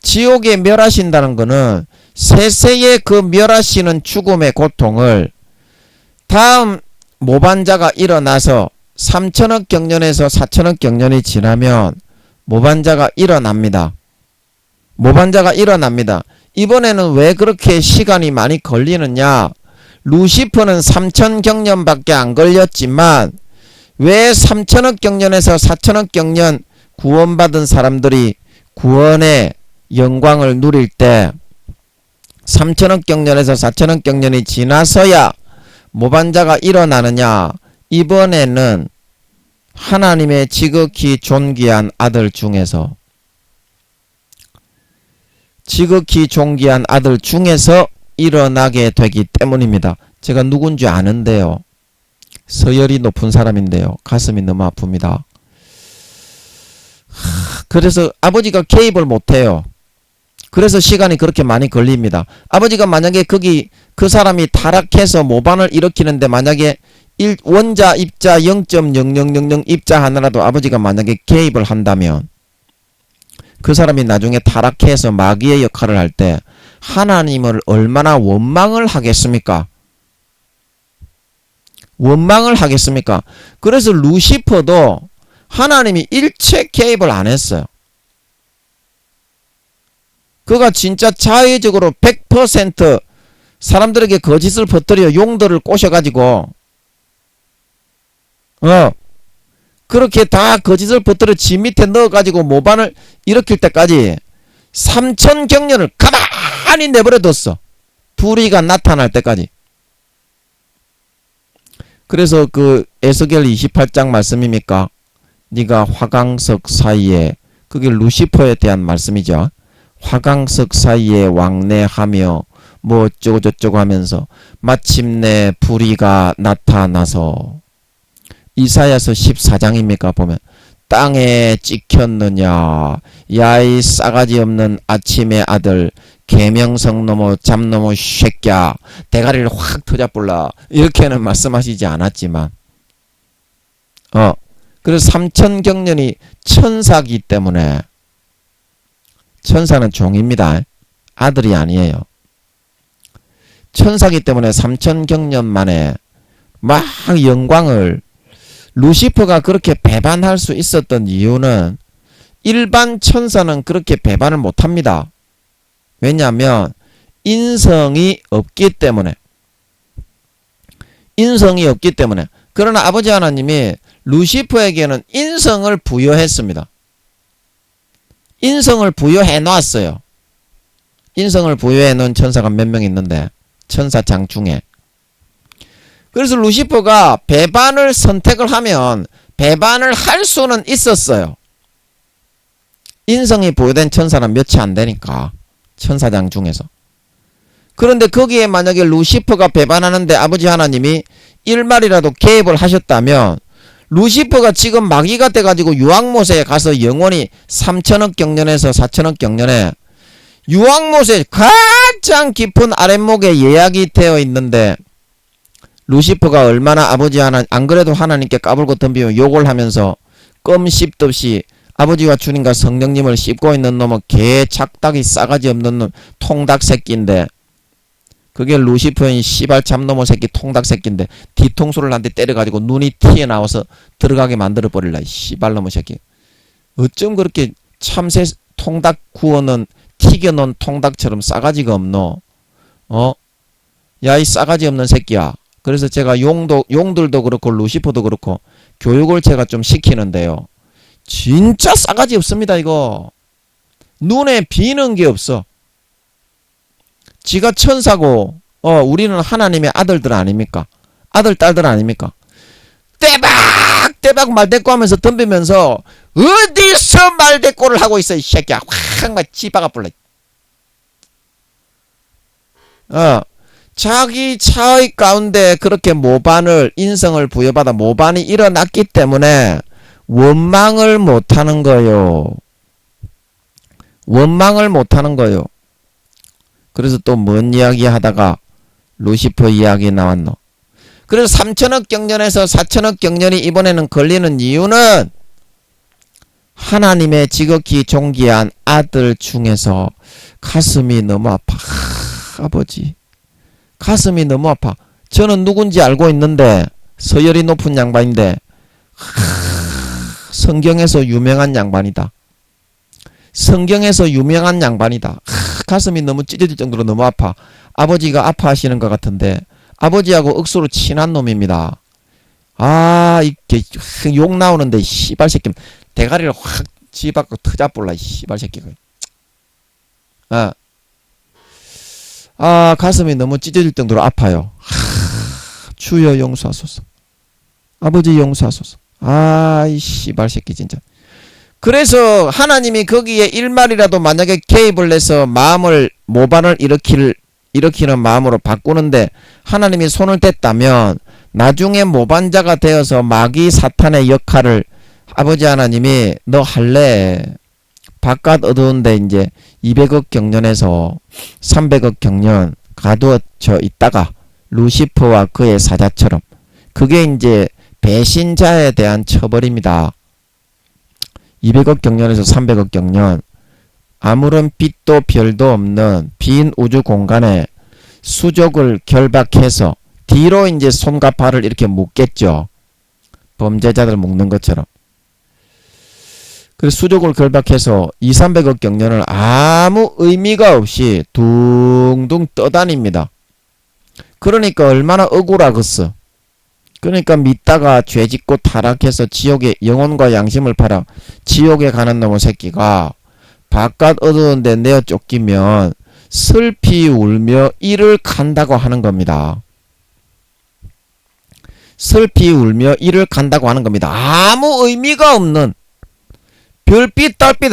지옥에 멸하신다는 거는 세세의 그 멸하시는 죽음의 고통을 다음 모반자가 일어나서 3천억 경년에서 4천억 경년이 지나면 모반자가 일어납니다. 모반자가 일어납니다. 이번에는 왜 그렇게 시간이 많이 걸리느냐? 루시퍼는 3천 경년밖에 안 걸렸지만 왜 3천억 경년에서 4천억 경년 구원받은 사람들이 구원의 영광을 누릴 때 3천억 경년에서 4천억 경년이 지나서야 모반자가 일어나느냐? 이번에는 하나님의 지극히 존귀한 아들 중에서 일어나게 되기 때문입니다. 제가 누군지 아는데요. 서열이 높은 사람인데요. 가슴이 너무 아픕니다. 그래서 아버지가 개입을 못해요. 그래서 시간이 그렇게 많이 걸립니다. 아버지가 만약에 그 사람이 타락해서 모반을 일으키는데 만약에 원자 입자 0.0000 입자 하나라도 아버지가 만약에 개입을 한다면 그 사람이 나중에 타락해서 마귀의 역할을 할 때 하나님을 얼마나 원망을 하겠습니까? 원망을 하겠습니까? 그래서 루시퍼도 하나님이 일체 개입을 안 했어요. 그가 진짜 자의적으로 100% 사람들에게 거짓을 퍼뜨려 용도를 꼬셔가지고 그렇게 다 거짓을 퍼뜨려 지 밑에 넣어가지고 모반을 일으킬 때까지 3천 경년을 가만히 내버려뒀어. 불의가 나타날 때까지. 그래서 그 에스겔 28장 말씀입니까? 네가 화강석 사이에, 그게 루시퍼에 대한 말씀이죠. 화강석 사이에 왕래하며 뭐 어쩌고 저쩌고 하면서 마침내 불의가 나타나서, 이사야서 14장입니까? 보면 땅에 찍혔느냐 야이 싸가지 없는 아침의 아들 계명성 놈의 잡놈의 새끼야 대가리를 확 터잡불라, 이렇게는 말씀하시지 않았지만 그래서 3천경년이 천사기 때문에, 천사는 종입니다. 아들이 아니에요. 천사기 때문에 3천경년 만에 막 영광을, 루시퍼가 그렇게 배반할 수 있었던 이유는 일반 천사는 그렇게 배반을 못합니다. 왜냐하면 인성이 없기 때문에. 인성이 없기 때문에. 그러나 아버지 하나님이 루시퍼에게는 인성을 부여했습니다. 인성을 부여해 놨어요. 인성을 부여해 놓은 천사가 몇 명 있는데, 천사장 중에. 그래서 루시퍼가 배반을 선택을 하면 배반을 할 수는 있었어요. 인성이 부여된 천사는 몇이 안 되니까, 천사장 중에서. 그런데 거기에 만약에 루시퍼가 배반하는데 아버지 하나님이 일말이라도 개입을 하셨다면, 루시퍼가 지금 마귀가 돼가지고 유황못에 가서 영원히 3천억 경년에서 4천억 경년에 유황못에 가장 깊은 아랫목에 예약이 되어 있는데, 루시퍼가 얼마나 아버지 하나님, 안 그래도 하나님께 까불고 덤비며 욕을 하면서 껌 씹듯이 아버지와 주님과 성령님을 씹고 있는 놈은 개 작닭이 싸가지 없는 놈 통닭 새끼인데 그게 루시퍼인 씨발 참놈의 새끼 통닭 새끼인데 뒤통수를 한 대 때려가지고 눈이 튀어나와서 들어가게 만들어 버릴라. 씨발 놈의 새끼. 어쩜 그렇게 참새 통닭 구워놓은 튀겨놓은 통닭처럼 싸가지가 없노? 야, 이 싸가지 없는 새끼야. 그래서 제가 용들도 그렇고 루시퍼도 그렇고 교육을 제가 좀 시키는데요. 진짜 싸가지 없습니다, 이거. 눈에 비는 게 없어. 지가 천사고, 우리는 하나님의 아들들 아닙니까? 아들, 딸들 아닙니까? 떼박 말대꾸 하면서 덤비면서, 어디서 말대꾸를 하고 있어, 이 새끼야. 확, 막, 지바가 불러. 자기 차의 가운데 그렇게 모반을, 인성을 부여받아 모반이 일어났기 때문에, 원망을 못하는 거요. 원망을 못하는 거요. 그래서 또 뭔 이야기 하다가 루시퍼 이야기 나왔노. 그래서 3천억 경년에서 4천억 경년이 이번에는 걸리는 이유는 하나님의 지극히 존귀한 아들 중에서 가슴이 너무 아파. 아버지. 가슴이 너무 아파. 저는 누군지 알고 있는데 서열이 높은 양반인데 성경에서 유명한 양반이다. 성경에서 유명한 양반이다. 가슴이 너무 찢어질 정도로 너무 아파. 아버지가 아파하시는 것 같은데 아버지하고 억수로 친한 놈입니다. 이게 욕 나오는데 씨발 새끼 대가리를 확 집어갖고 터잡볼라 씨발 새끼가. 가슴이 너무 찢어질 정도로 아파요. 주여 용서하소서. 아버지 용서하소서. 이 씨발 새끼 진짜. 그래서 하나님이 거기에 일말이라도 만약에 개입을 해서 마음을 모반을 일으키는 마음으로 바꾸는데 하나님이 손을 댔다면 나중에 모반자가 되어서 마귀 사탄의 역할을 아버지 하나님이 너 할래? 바깥 어두운데 이제 200억 경년에서 300억 경년 가두어져 있다가 루시퍼와 그의 사자처럼 그게 이제 배신자에 대한 처벌입니다. 200억 경년에서 300억 경년 아무런 빛도 별도 없는 빈 우주 공간에 수족을 결박해서 뒤로 이제 손과 발을 이렇게 묶겠죠. 범죄자들 묶는 것처럼. 그래서 수족을 결박해서 200~300억 경년을 아무 의미가 없이 둥둥 떠다닙니다. 그러니까 얼마나 억울하겠어. 그러니까 믿다가 죄짓고 타락해서 지옥에 영혼과 양심을 팔아 지옥에 가는 놈의 새끼가 바깥 어두운데 내어 쫓기면 슬피 울며 이를 간다고 하는 겁니다. 슬피 울며 이를 간다고 하는 겁니다. 아무 의미가 없는 별빛 달빛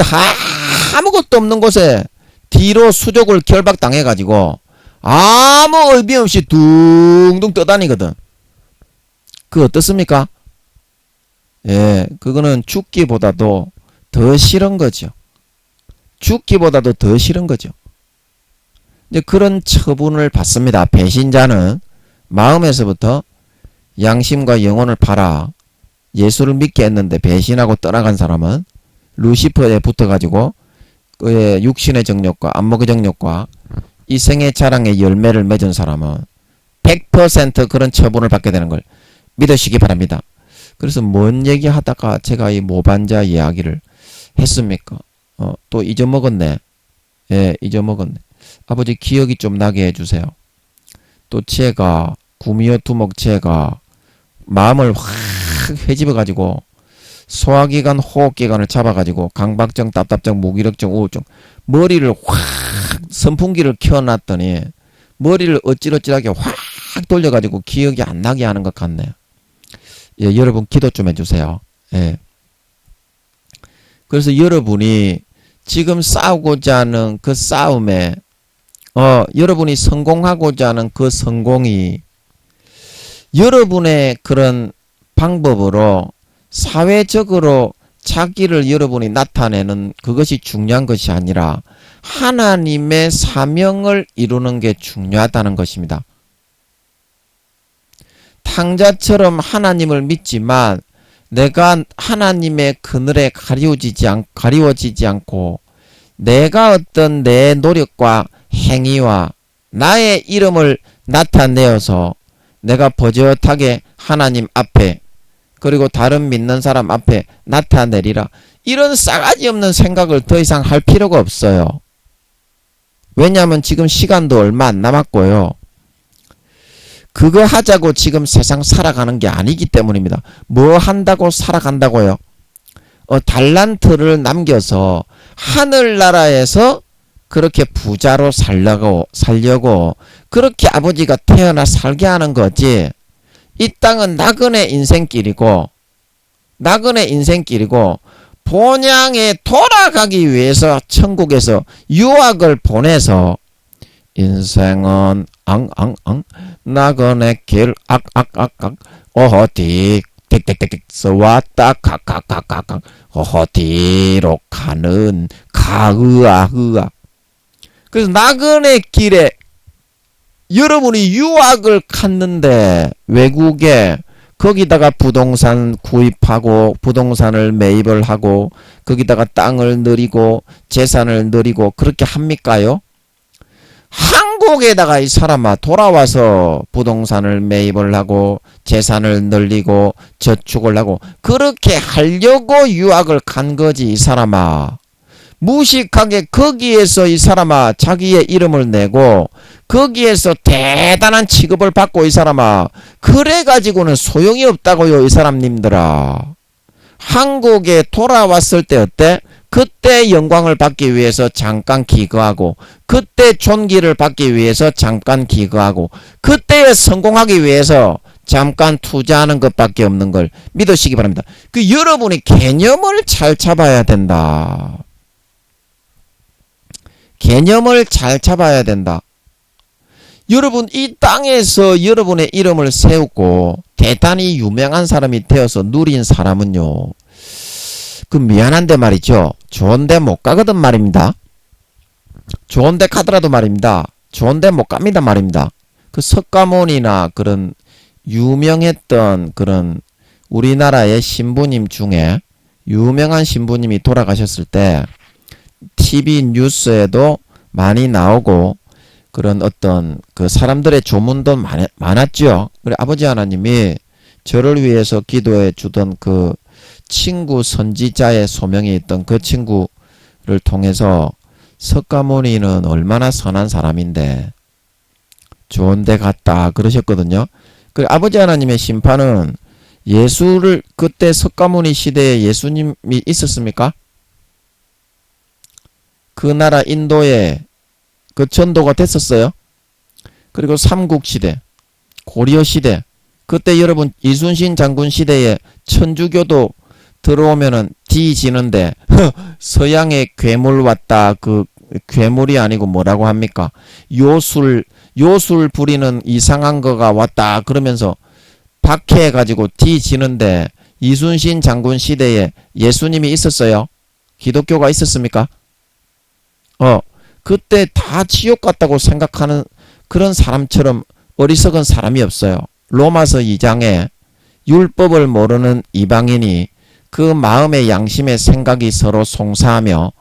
아무것도 없는 곳에 뒤로 수족을 결박당해가지고 아무 의미 없이 둥둥 떠다니거든. 그 어떻습니까? 예, 그거는 죽기보다도 더 싫은 거죠. 죽기보다도 더 싫은 거죠. 이제 그런 처분을 받습니다. 배신자는 마음에서부터 양심과 영혼을 팔아 예수를 믿게 했는데 배신하고 떠나간 사람은 루시퍼에 붙어가지고 그의 육신의 정욕과 안목의 정욕과 이 생의 자랑의 열매를 맺은 사람은 100% 그런 처분을 받게 되는 걸 믿으시기 바랍니다. 그래서 뭔 얘기하다가 제가 이 모반자 이야기를 했습니까? 또 잊어먹었네. 예, 잊어먹었네. 아버지 기억이 좀 나게 해주세요. 또 제가 구미호 두목 제가 마음을 확 헤집어가지고 소화기관 호흡기관을 잡아가지고 강박증 답답증 무기력증 우울증 머리를 확 선풍기를 켜놨더니 머리를 어찌러찌하게 확 돌려가지고 기억이 안 나게 하는 것 같네요. 예, 여러분 기도 좀 해주세요. 예. 그래서 여러분이 지금 싸우고자 하는 그 싸움에 여러분이 성공하고자 하는 그 성공이 여러분의 그런 방법으로 사회적으로 자기를 여러분이 나타내는 그것이 중요한 것이 아니라 하나님의 사명을 이루는 게 중요하다는 것입니다. 탕자처럼 하나님을 믿지만 내가 하나님의 그늘에 가리워지지 않고 내가 어떤 내 노력과 행위와 나의 이름을 나타내어서 내가 버젓하게 하나님 앞에 그리고 다른 믿는 사람 앞에 나타내리라. 이런 싸가지 없는 생각을 더 이상 할 필요가 없어요. 왜냐하면 지금 시간도 얼마 안 남았고요. 그거 하자고 지금 세상 살아가는 게 아니기 때문입니다. 뭐 한다고 살아간다고요? 달란트를 남겨서 하늘나라에서 그렇게 부자로 살려고 그렇게 아버지가 태어나 살게 하는 거지. 이 땅은 나그네 인생길이고 본향에 돌아가기 위해서 천국에서 유학을 보내서 인생은 나그네 길 어디 틱틱틱틱 써왔다 각각각각 어디로 가는 가으아. 그래서 나그네 길에 여러분이 유학을 갔는데 외국에 거기다가 부동산 구입하고 부동산을 매입을 하고 거기다가 땅을 늘리고 재산을 늘리고 그렇게 합니까요? 한국에다가 이 사람아 돌아와서 부동산을 매입을 하고 재산을 늘리고 저축을 하고 그렇게 하려고 유학을 간 거지. 이 사람아 무식하게 거기에서 이 사람아 자기의 이름을 내고 거기에서 대단한 취급을 받고 이 사람아 그래가지고는 소용이 없다고요. 이 사람님들아 한국에 돌아왔을 때 어때? 그때 영광을 받기 위해서 잠깐 기거하고 그때 존귀를 받기 위해서 잠깐 기거하고 그때 성공하기 위해서 잠깐 투자하는 것밖에 없는 걸 믿으시기 바랍니다. 그 여러분이 개념을 잘 잡아야 된다. 개념을 잘 잡아야 된다. 여러분 이 땅에서 여러분의 이름을 세우고 대단히 유명한 사람이 되어서 누린 사람은요. 그 미안한데 말이죠. 좋은데 못 가거든 말입니다. 좋은데 가더라도 말입니다. 좋은데 못 갑니다 말입니다. 그 석가모니나 그런 유명했던 그런 우리나라의 신부님 중에 유명한 신부님이 돌아가셨을 때 TV 뉴스에도 많이 나오고 그런 어떤 그 사람들의 조문도 많았죠. 그래 아버지 하나님이 저를 위해서 기도해 주던 그 친구 선지자의 소명이 있던 그 친구를 통해서 석가모니는 얼마나 선한 사람인데 좋은 데 갔다 그러셨거든요. 그 아버지 하나님의 심판은 예수를 그때 석가모니 시대에 예수님이 있었습니까? 그 나라 인도에 그 전도가 됐었어요. 그리고 삼국시대 고려시대 그때 여러분 이순신 장군 시대에 천주교도 들어오면은 뒤지는데 서양의 괴물 왔다. 그 괴물이 아니고 뭐라고 합니까? 요술 부리는 이상한 거가 왔다. 그러면서 박해해가지고 뒤지는데 이순신 장군 시대에 예수님이 있었어요? 기독교가 있었습니까? 그때 다 지옥 같다고 생각하는 그런 사람처럼 어리석은 사람이 없어요. 로마서 2장에 율법을 모르는 이방인이 그 마음의 양심의 생각이 서로 송사하며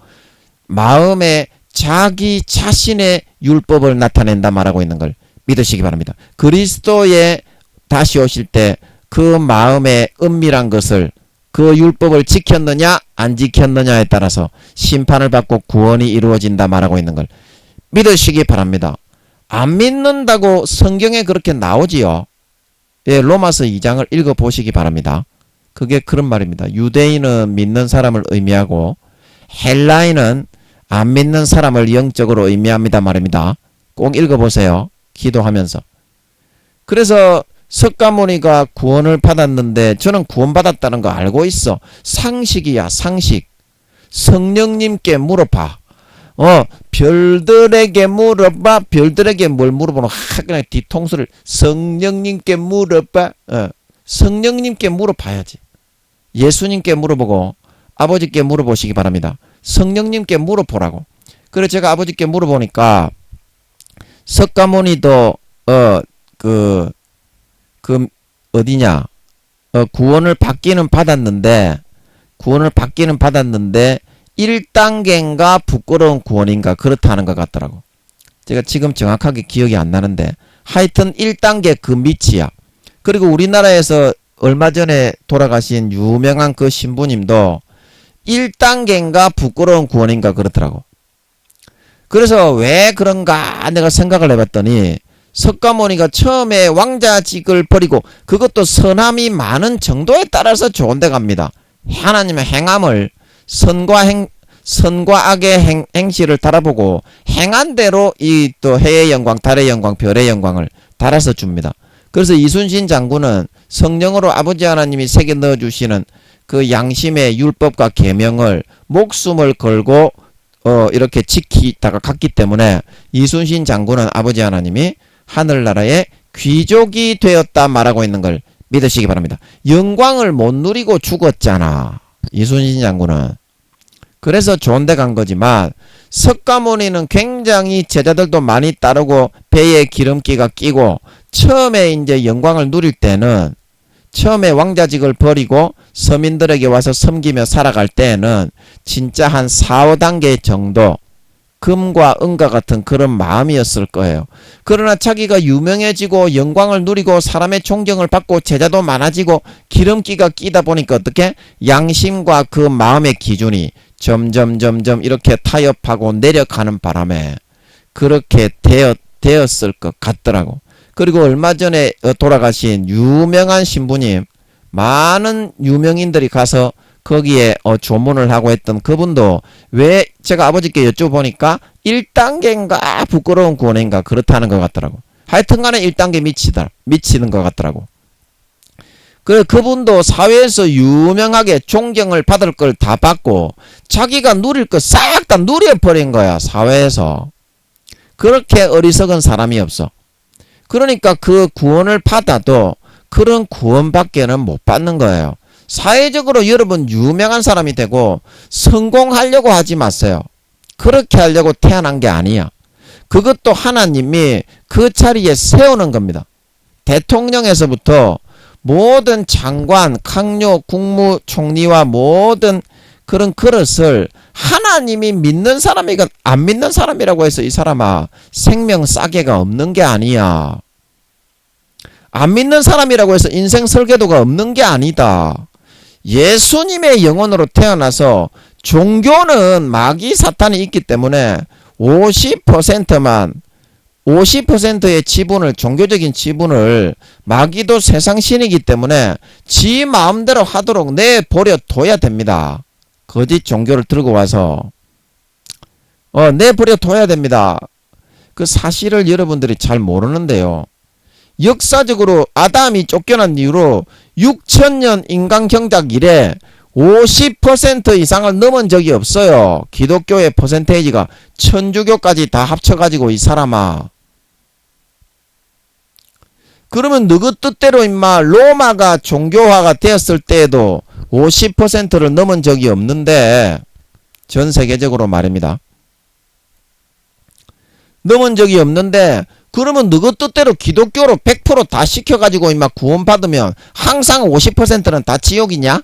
마음에 자기 자신의 율법을 나타낸다 말하고 있는 걸 믿으시기 바랍니다. 그리스도에 다시 오실 때 그 마음의 은밀한 것을 그 율법을 지켰느냐 안 지켰느냐에 따라서 심판을 받고 구원이 이루어진다 말하고 있는 걸 믿으시기 바랍니다. 안 믿는다고 성경에 그렇게 나오지요. 예, 로마서 2장을 읽어보시기 바랍니다. 그게 그런 말입니다. 유대인은 믿는 사람을 의미하고 헬라인은 안 믿는 사람을 영적으로 의미합니다 말입니다. 꼭 읽어보세요. 기도하면서. 그래서 석가모니가 구원을 받았는데 저는 구원받았다는 거 알고 있어. 상식이야 상식. 성령님께 물어봐. 별들에게 물어봐. 별들에게 뭘 물어보노? 그냥 뒤통수를 성령님께 물어봐. 성령님께 물어봐야지. 예수님께 물어보고 아버지께 물어보시기 바랍니다. 성령님께 물어보라고. 그래 제가 아버지께 물어보니까 석가모니도 어디냐 구원을 받기는 받았는데 1단계인가 부끄러운 구원인가 그렇다는 것 같더라고. 제가 지금 정확하게 기억이 안 나는데 하여튼 1단계 그 밑이야. 그리고 우리나라에서 얼마 전에 돌아가신 유명한 그 신부님도 1단계인가 부끄러운 구원인가 그렇더라고. 그래서 왜 그런가 내가 생각을 해봤더니 석가모니가 처음에 왕자직을 버리고 그것도 선함이 많은 정도에 따라서 좋은 데 갑니다. 하나님의 행함을 선과 악의 행실을 달아보고 행한 대로 이 또 해의 영광, 달의 영광, 별의 영광을 달아서 줍니다. 그래서 이순신 장군은 성령으로 아버지 하나님이 새겨 넣어주시는 그 양심의 율법과 계명을 목숨을 걸고 이렇게 지키다가 갔기 때문에 이순신 장군은 아버지 하나님이 하늘나라의 귀족이 되었다 말하고 있는 걸 믿으시기 바랍니다. 영광을 못 누리고 죽었잖아, 이순신 장군은. 그래서 좋은 데 간 거지만 석가모니는 굉장히 제자들도 많이 따르고 배에 기름기가 끼고 처음에 이제 영광을 누릴 때는 처음에 왕자직을 버리고 서민들에게 와서 섬기며 살아갈 때에는 진짜 한 4, 5단계 정도 금과 은과 같은 그런 마음이었을 거예요. 그러나 자기가 유명해지고 영광을 누리고 사람의 존경을 받고 제자도 많아지고 기름기가 끼다 보니까 어떻게 양심과 그 마음의 기준이 점점 이렇게 타협하고 내려가는 바람에 그렇게 되었을 것 같더라고. 그리고 얼마 전에 돌아가신 유명한 신부님, 많은 유명인들이 가서 거기에 조문을 하고 했던 그분도 왜 제가 아버지께 여쭤보니까 1단계인가 부끄러운 구원인가 그렇다는 것 같더라고. 하여튼간에 1단계 미치는 것 같더라고. 그분도 사회에서 유명하게 존경을 받을 걸 다 받고 자기가 누릴 거 싹 다 누려버린 거야, 사회에서. 그렇게 어리석은 사람이 없어. 그러니까 그 구원을 받아도 그런 구원밖에는 못 받는 거예요. 사회적으로 여러분 유명한 사람이 되고 성공하려고 하지 마세요. 그렇게 하려고 태어난 게 아니야. 그것도 하나님이 그 자리에 세우는 겁니다. 대통령에서부터 모든 장관, 강요, 국무총리와 모든 그런 그릇을 하나님이 믿는 사람이건 안 믿는 사람이라고 해서 이 사람아 생명 싸게가 없는 게 아니야. 안 믿는 사람이라고 해서 인생 설계도가 없는 게 아니다. 예수님의 영혼으로 태어나서 종교는 마귀 사탄이 있기 때문에 50%의 지분을, 종교적인 지분을 마귀도 세상 신이기 때문에 지 마음대로 하도록 내버려 둬야 됩니다. 거짓 종교를 들고 와서 내버려 둬야 됩니다. 그 사실을 여러분들이 잘 모르는데요. 역사적으로 아담이 쫓겨난 이후로 6천년 인간 경작 이래 50% 이상을 넘은 적이 없어요. 기독교의 퍼센테이지가 천주교까지 다 합쳐가지고 이 사람아. 그러면 너그 뜻대로 임마 로마가 종교화가 되었을 때에도 50%를 넘은 적이 없는데, 전 세계적으로 말입니다. 넘은 적이 없는데 그러면 너그 뜻대로 기독교로 100% 다 시켜가지고 임마 구원받으면 항상 50%는 다 지옥이냐?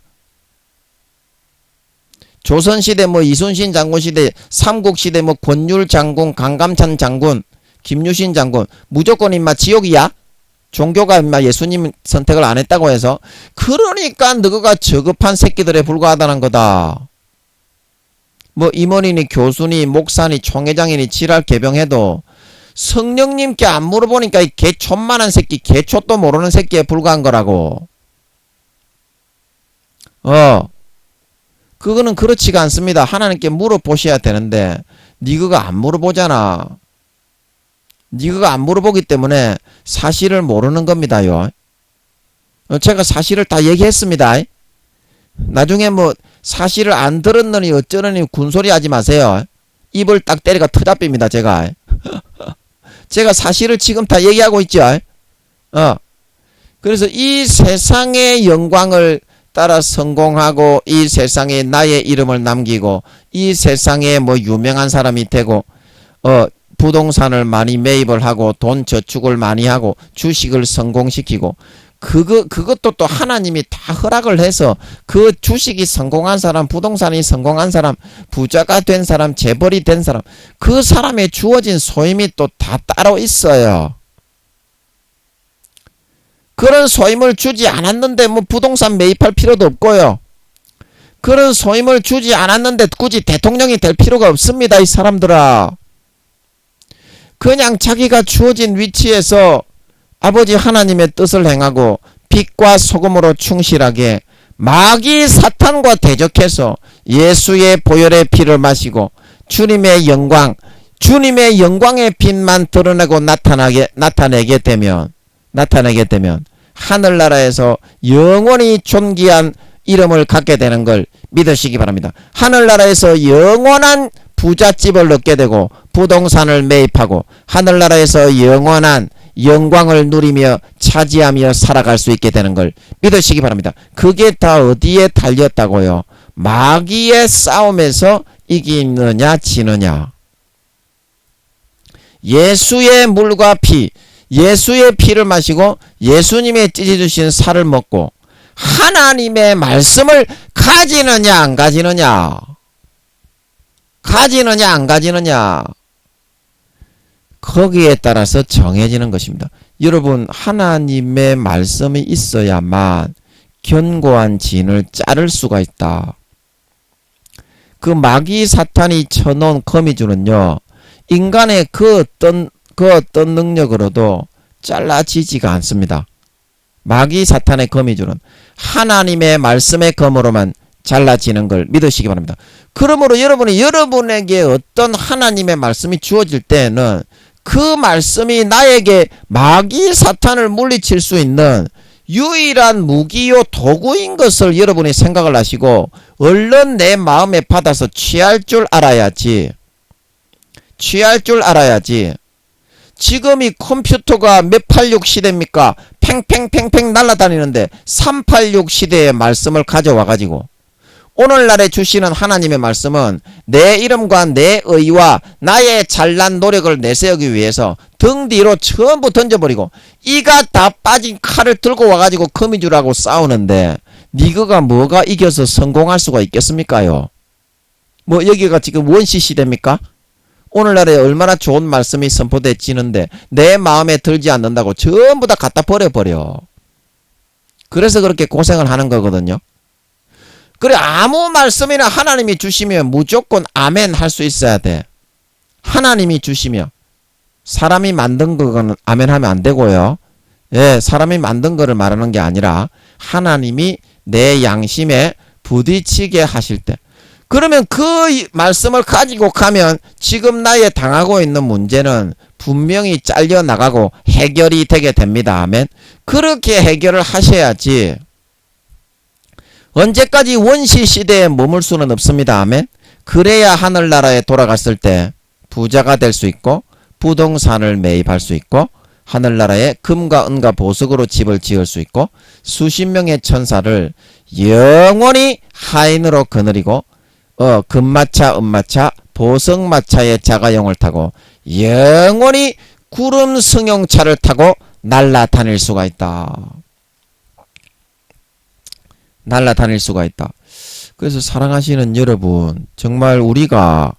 조선시대 뭐 이순신 장군 시대, 삼국시대 뭐 권율 장군, 강감찬 장군, 김유신 장군 무조건 임마 지옥이야? 종교가 임마 예수님 선택을 안 했다고 해서. 그러니까 너가 저급한 새끼들에 불과하다는 거다. 뭐 임원이니 교수니 목사니 총회장이니 지랄 개병해도 성령님께 안 물어보니까 이 개촌만한 새끼, 개촌도 모르는 새끼에 불과한 거라고. 그거는 그렇지가 않습니다. 하나님께 물어보셔야 되는데 니그가 안 물어보잖아. 니그가 안 물어보기 때문에 사실을 모르는 겁니다요. 제가 사실을 다 얘기했습니다. 나중에 뭐 사실을 안 들었느니 어쩌느니 군소리 하지 마세요. 입을 딱 때리가 터잡힙니다, 제가. 제가 사실을 지금 다 얘기하고 있죠. 그래서 이 세상의 영광을 따라 성공하고 이 세상에 나의 이름을 남기고 이 세상에 뭐 유명한 사람이 되고 부동산을 많이 매입을 하고 돈 저축을 많이 하고 주식을 성공시키고 그것도 또 하나님이 다 허락을 해서 그 주식이 성공한 사람, 부동산이 성공한 사람, 부자가 된 사람, 재벌이 된 사람, 그 사람의 주어진 소임이 또 다 따로 있어요. 그런 소임을 주지 않았는데 뭐 부동산 매입할 필요도 없고요. 그런 소임을 주지 않았는데 굳이 대통령이 될 필요가 없습니다. 이 사람들아. 그냥 자기가 주어진 위치에서 아버지 하나님의 뜻을 행하고 빛과 소금으로 충실하게 마귀 사탄과 대적해서 예수의 보혈의 피를 마시고 주님의 영광의 빛만 드러내고 나타내게 되면 하늘나라에서 영원히 존귀한 이름을 갖게 되는 걸 믿으시기 바랍니다. 하늘나라에서 영원한 부잣집을 얻게 되고 부동산을 매입하고 하늘나라에서 영원한 영광을 누리며 차지하며 살아갈 수 있게 되는 걸 믿으시기 바랍니다. 그게 다 어디에 달렸다고요? 마귀의 싸움에서 이기느냐 지느냐. 예수의 물과 피, 예수의 피를 마시고 예수님의 찢어주신 살을 먹고 하나님의 말씀을 가지느냐 안 가지느냐. 가지느냐 안 가지느냐. 거기에 따라서 정해지는 것입니다. 여러분, 하나님의 말씀이 있어야만 견고한 진을 자를 수가 있다. 그 마귀 사탄이 쳐놓은 거미줄은요, 인간의 그 어떤 능력으로도 잘라지지가 않습니다. 마귀 사탄의 거미줄은 하나님의 말씀의 검으로만 잘라지는 걸 믿으시기 바랍니다. 그러므로 여러분에게 어떤 하나님의 말씀이 주어질 때에는 그 말씀이 나에게 마귀 사탄을 물리칠 수 있는 유일한 무기요 도구인 것을 여러분이 생각을 하시고 얼른 내 마음에 받아서 취할 줄 알아야지. 지금 이 컴퓨터가 몇 86 시대입니까? 팽팽팽팽 날아다니는데 386 시대의 말씀을 가져와가지고 오늘날에 주시는 하나님의 말씀은 내 이름과 내 의와 나의 잘난 노력을 내세우기 위해서 등 뒤로 전부 던져버리고 이가 다 빠진 칼을 들고 와가지고 거미줄하고 싸우는데 니그가 뭐가 이겨서 성공할 수가 있겠습니까요? 뭐 여기가 지금 원시 시대입니까? 오늘날에 얼마나 좋은 말씀이 선포되지는데 내 마음에 들지 않는다고 전부 다 갖다 버려버려. 그래서 그렇게 고생을 하는 거거든요. 그래, 아무 말씀이나 하나님이 주시면 무조건 아멘 할 수 있어야 돼. 하나님이 주시면. 사람이 만든 거는 아멘 하면 안 되고요. 예, 사람이 만든 거를 말하는 게 아니라 하나님이 내 양심에 부딪히게 하실 때. 그러면 그 말씀을 가지고 가면 지금 나의 당하고 있는 문제는 분명히 잘려나가고 해결이 되게 됩니다. 아멘. 그렇게 해결을 하셔야지. 언제까지 원시 시대에 머물 수는 없습니다. 아멘. 그래야 하늘나라에 돌아갔을 때 부자가 될 수 있고 부동산을 매입할 수 있고 하늘나라에 금과 은과 보석으로 집을 지을 수 있고 수십 명의 천사를 영원히 하인으로 거느리고 금마차, 은마차, 보석마차의 자가용을 타고 영원히 구름 승용차를 타고 날아다닐 수가 있다. 날아다닐 수가 있다. 그래서 사랑하시는 여러분, 정말 우리가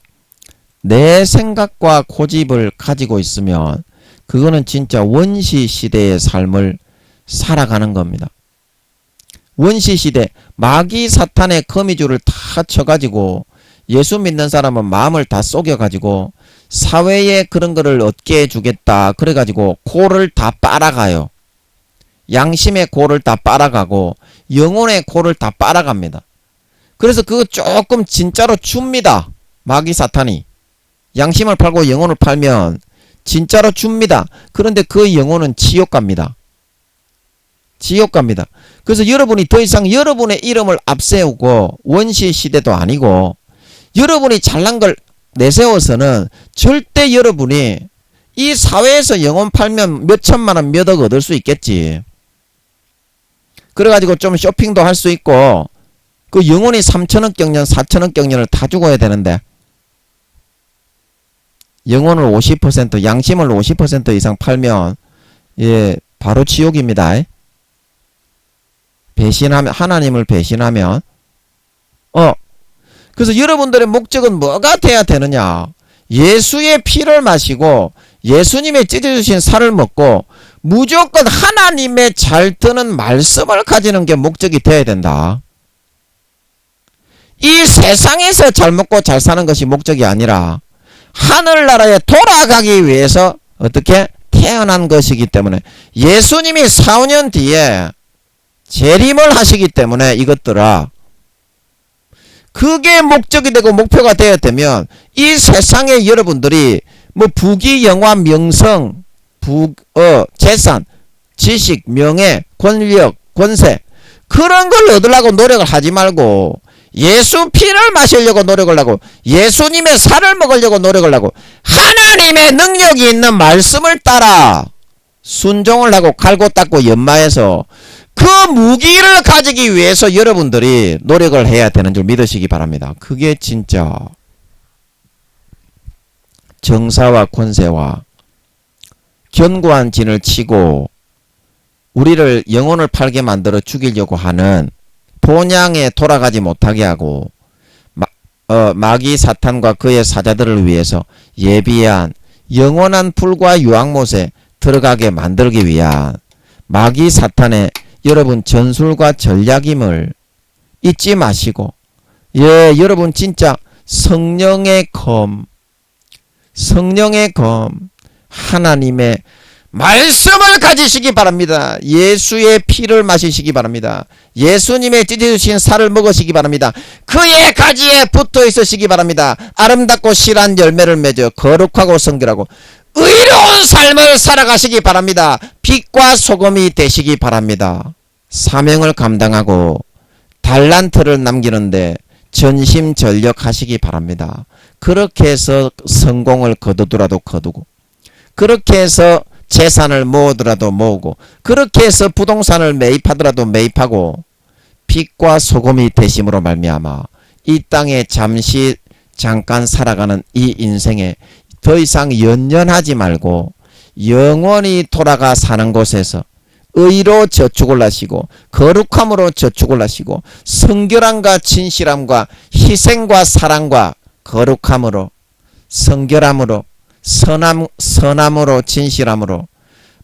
내 생각과 고집을 가지고 있으면 그거는 진짜 원시 시대의 삶을 살아가는 겁니다. 원시 시대 마귀 사탄의 거미줄을 다 쳐가지고 예수 믿는 사람은 마음을 다 속여가지고 사회에 그런 거를 얻게 해주겠다 그래가지고 코를 다 빨아가요. 양심의 코를 다 빨아가고 영혼의 코를 다 빨아갑니다. 그래서 그거 조금 진짜로 줍니다. 마귀 사탄이. 양심을 팔고 영혼을 팔면 진짜로 줍니다. 그런데 그 영혼은 지옥 갑니다. 지옥 갑니다. 그래서 여러분이 더 이상 여러분의 이름을 앞세우고 원시 시대도 아니고 여러분이 잘난 걸 내세워서는 절대 여러분이 이 사회에서 영혼 팔면 몇 천만 원 몇 억 얻을 수 있겠지. 그래가지고 좀 쇼핑도 할 수 있고 그 영혼이 3천억 경년 4천억 경년을 다 죽어야 되는데 영혼을 50% 양심을 50% 이상 팔면 예 바로 지옥입니다. 배신하면, 하나님을 배신하면, 그래서 여러분들의 목적은 뭐가 돼야 되느냐? 예수의 피를 마시고 예수님의 찢어주신 살을 먹고 무조건 하나님의 잘 듣는 말씀을 가지는 게 목적이 돼야 된다. 이 세상에서 잘 먹고 잘 사는 것이 목적이 아니라 하늘나라에 돌아가기 위해서 어떻게 태어난 것이기 때문에 예수님이 4~5년 뒤에 재림을 하시기 때문에 이것들아 그게 목적이 되고 목표가 되어야 되면 이 세상에 여러분들이 뭐 부귀 영화 명성 재산 지식 명예 권력 권세 그런 걸 얻으려고 노력을 하지 말고 예수 피를 마시려고 노력을 하고 예수님의 살을 먹으려고 노력을 하고 하나님의 능력이 있는 말씀을 따라 순종을 하고 갈고 닦고 연마해서 그 무기를 가지기 위해서 여러분들이 노력을 해야 되는 줄 믿으시기 바랍니다. 그게 진짜 정사와 권세와 견고한 진을 치고 우리를 영혼을 팔게 만들어 죽이려고 하는 본향에 돌아가지 못하게 하고 마귀 사탄과 그의 사자들을 위해서 예비한 영원한 불과 유황못에 들어가게 만들기 위한 마귀 사탄의 여러분 전술과 전략임을 잊지 마시고 여러분 진짜 성령의 검 하나님의 말씀을 가지시기 바랍니다. 예수의 피를 마시시기 바랍니다. 예수님의 찢어주신 살을 먹으시기 바랍니다. 그의 가지에 붙어 있으시기 바랍니다. 아름답고 실한 열매를 맺어 거룩하고 성결하고 의로운 삶을 살아가시기 바랍니다. 빛과 소금이 되시기 바랍니다. 사명을 감당하고 달란트를 남기는데 전심전력하시기 바랍니다. 그렇게 해서 성공을 거두더라도 거두고 그렇게 해서 재산을 모으더라도 모으고 그렇게 해서 부동산을 매입하더라도 매입하고 빛과 소금이 되심으로 말미암아 이 땅에 잠깐 살아가는 이 인생에 더 이상 연연하지 말고 영원히 돌아가 사는 곳에서 의로 저축을 하시고 거룩함으로 저축을 하시고 성결함과 진실함과 희생과 사랑과 거룩함으로 성결함으로 선함으로 진실함으로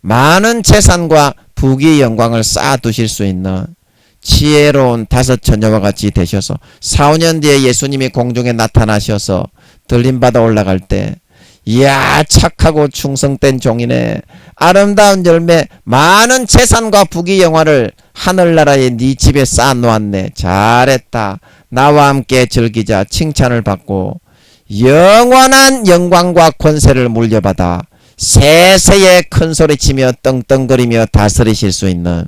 많은 재산과 부귀 영광을 쌓아두실 수 있는 지혜로운 5 처녀와 같이 되셔서 4~5년 뒤에 예수님이 공중에 나타나셔서 들림받아 올라갈 때 이야 착하고 충성된 종이네 아름다운 열매 많은 재산과 부귀 영화를 하늘나라에 네 집에 쌓아놓았네 잘했다 나와 함께 즐기자 칭찬을 받고 영원한 영광과 권세를 물려받아 세세에 큰소리치며 떵떵거리며 다스리실 수 있는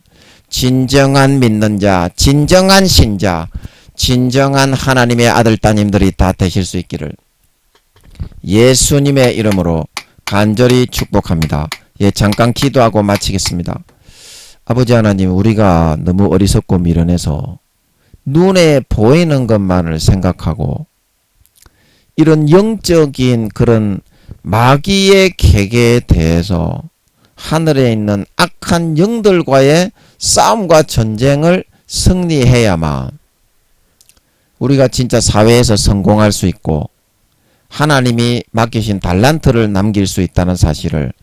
진정한 믿는 자 진정한 신자 진정한 하나님의 아들 따님들이 다 되실 수 있기를 예수님의 이름으로 간절히 축복합니다. 잠깐 기도하고 마치겠습니다. 아버지 하나님 우리가 너무 어리석고 미련해서 눈에 보이는 것만을 생각하고 이런 영적인 그런 마귀의 계계에 대해서 하늘에 있는 악한 영들과의 싸움과 전쟁을 승리해야만 우리가 진짜 사회에서 성공할 수 있고 하나님이 맡기신 달란트를 남길 수 있다는 사실을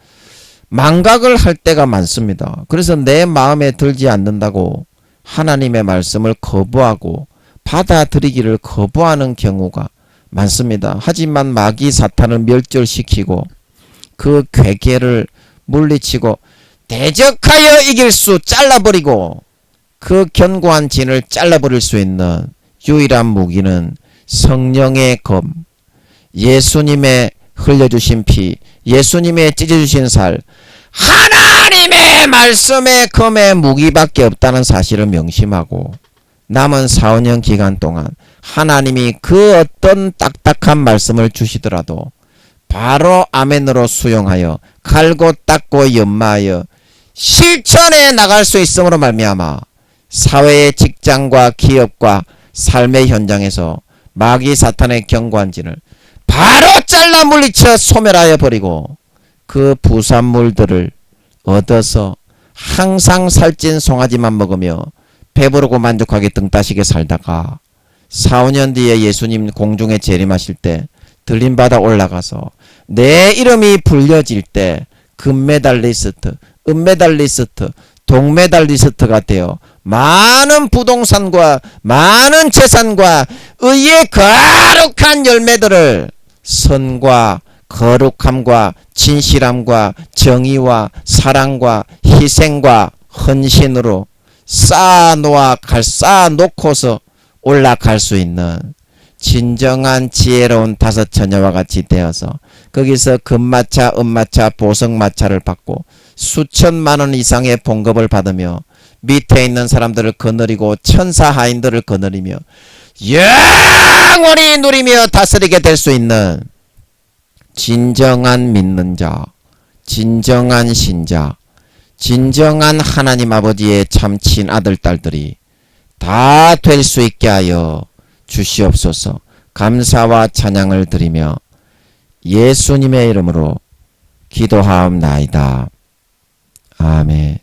망각을 할 때가 많습니다. 그래서 내 마음에 들지 않는다고 하나님의 말씀을 거부하고 받아들이기를 거부하는 경우가 많습니다. 하지만 마귀 사탄을 멸절시키고 그 괴계를 물리치고 대적하여 이길 수 잘라버리고 그 견고한 진을 잘라버릴 수 있는 유일한 무기는 성령의 검 예수님의 흘려주신 피 예수님의 찢어주신 살 하나님의 말씀의 검의 무기밖에 없다는 사실을 명심하고 남은 4~5년 기간 동안 하나님이 그 어떤 딱딱한 말씀을 주시더라도 바로 아멘으로 수용하여 갈고 닦고 연마하여 실천해 나갈 수 있음으로 말미암아 사회의 직장과 기업과 삶의 현장에서 마귀 사탄의 견고한 진을 바로 잘라 물리쳐 소멸하여 버리고 그 부산물들을 얻어서 항상 살찐 송아지만 먹으며 배부르고 만족하게 등 따시게 살다가 4, 5년 뒤에 예수님 공중에 재림하실 때 들림받아 올라가서 내 이름이 불려질 때 금메달리스트, 은메달리스트, 동메달리스트가 되어 많은 부동산과 많은 재산과 의의 거룩한 열매들을 선과 거룩함과 진실함과 정의와 사랑과 희생과 헌신으로 쌓아놓고서 올라갈 수 있는 진정한 지혜로운 다섯 처녀와 같이 되어서 거기서 금마차, 은마차, 보석마차를 받고 수천만 원 이상의 봉급을 받으며 밑에 있는 사람들을 거느리고 천사 하인들을 거느리며 영원히 누리며 다스리게 될 수 있는 진정한 믿는 자, 진정한 신자, 진정한 하나님 아버지의 참 친아들 딸들이 다 될 수 있게 하여 주시옵소서. 감사와 찬양을 드리며 예수님의 이름으로 기도하옵나이다. 아멘.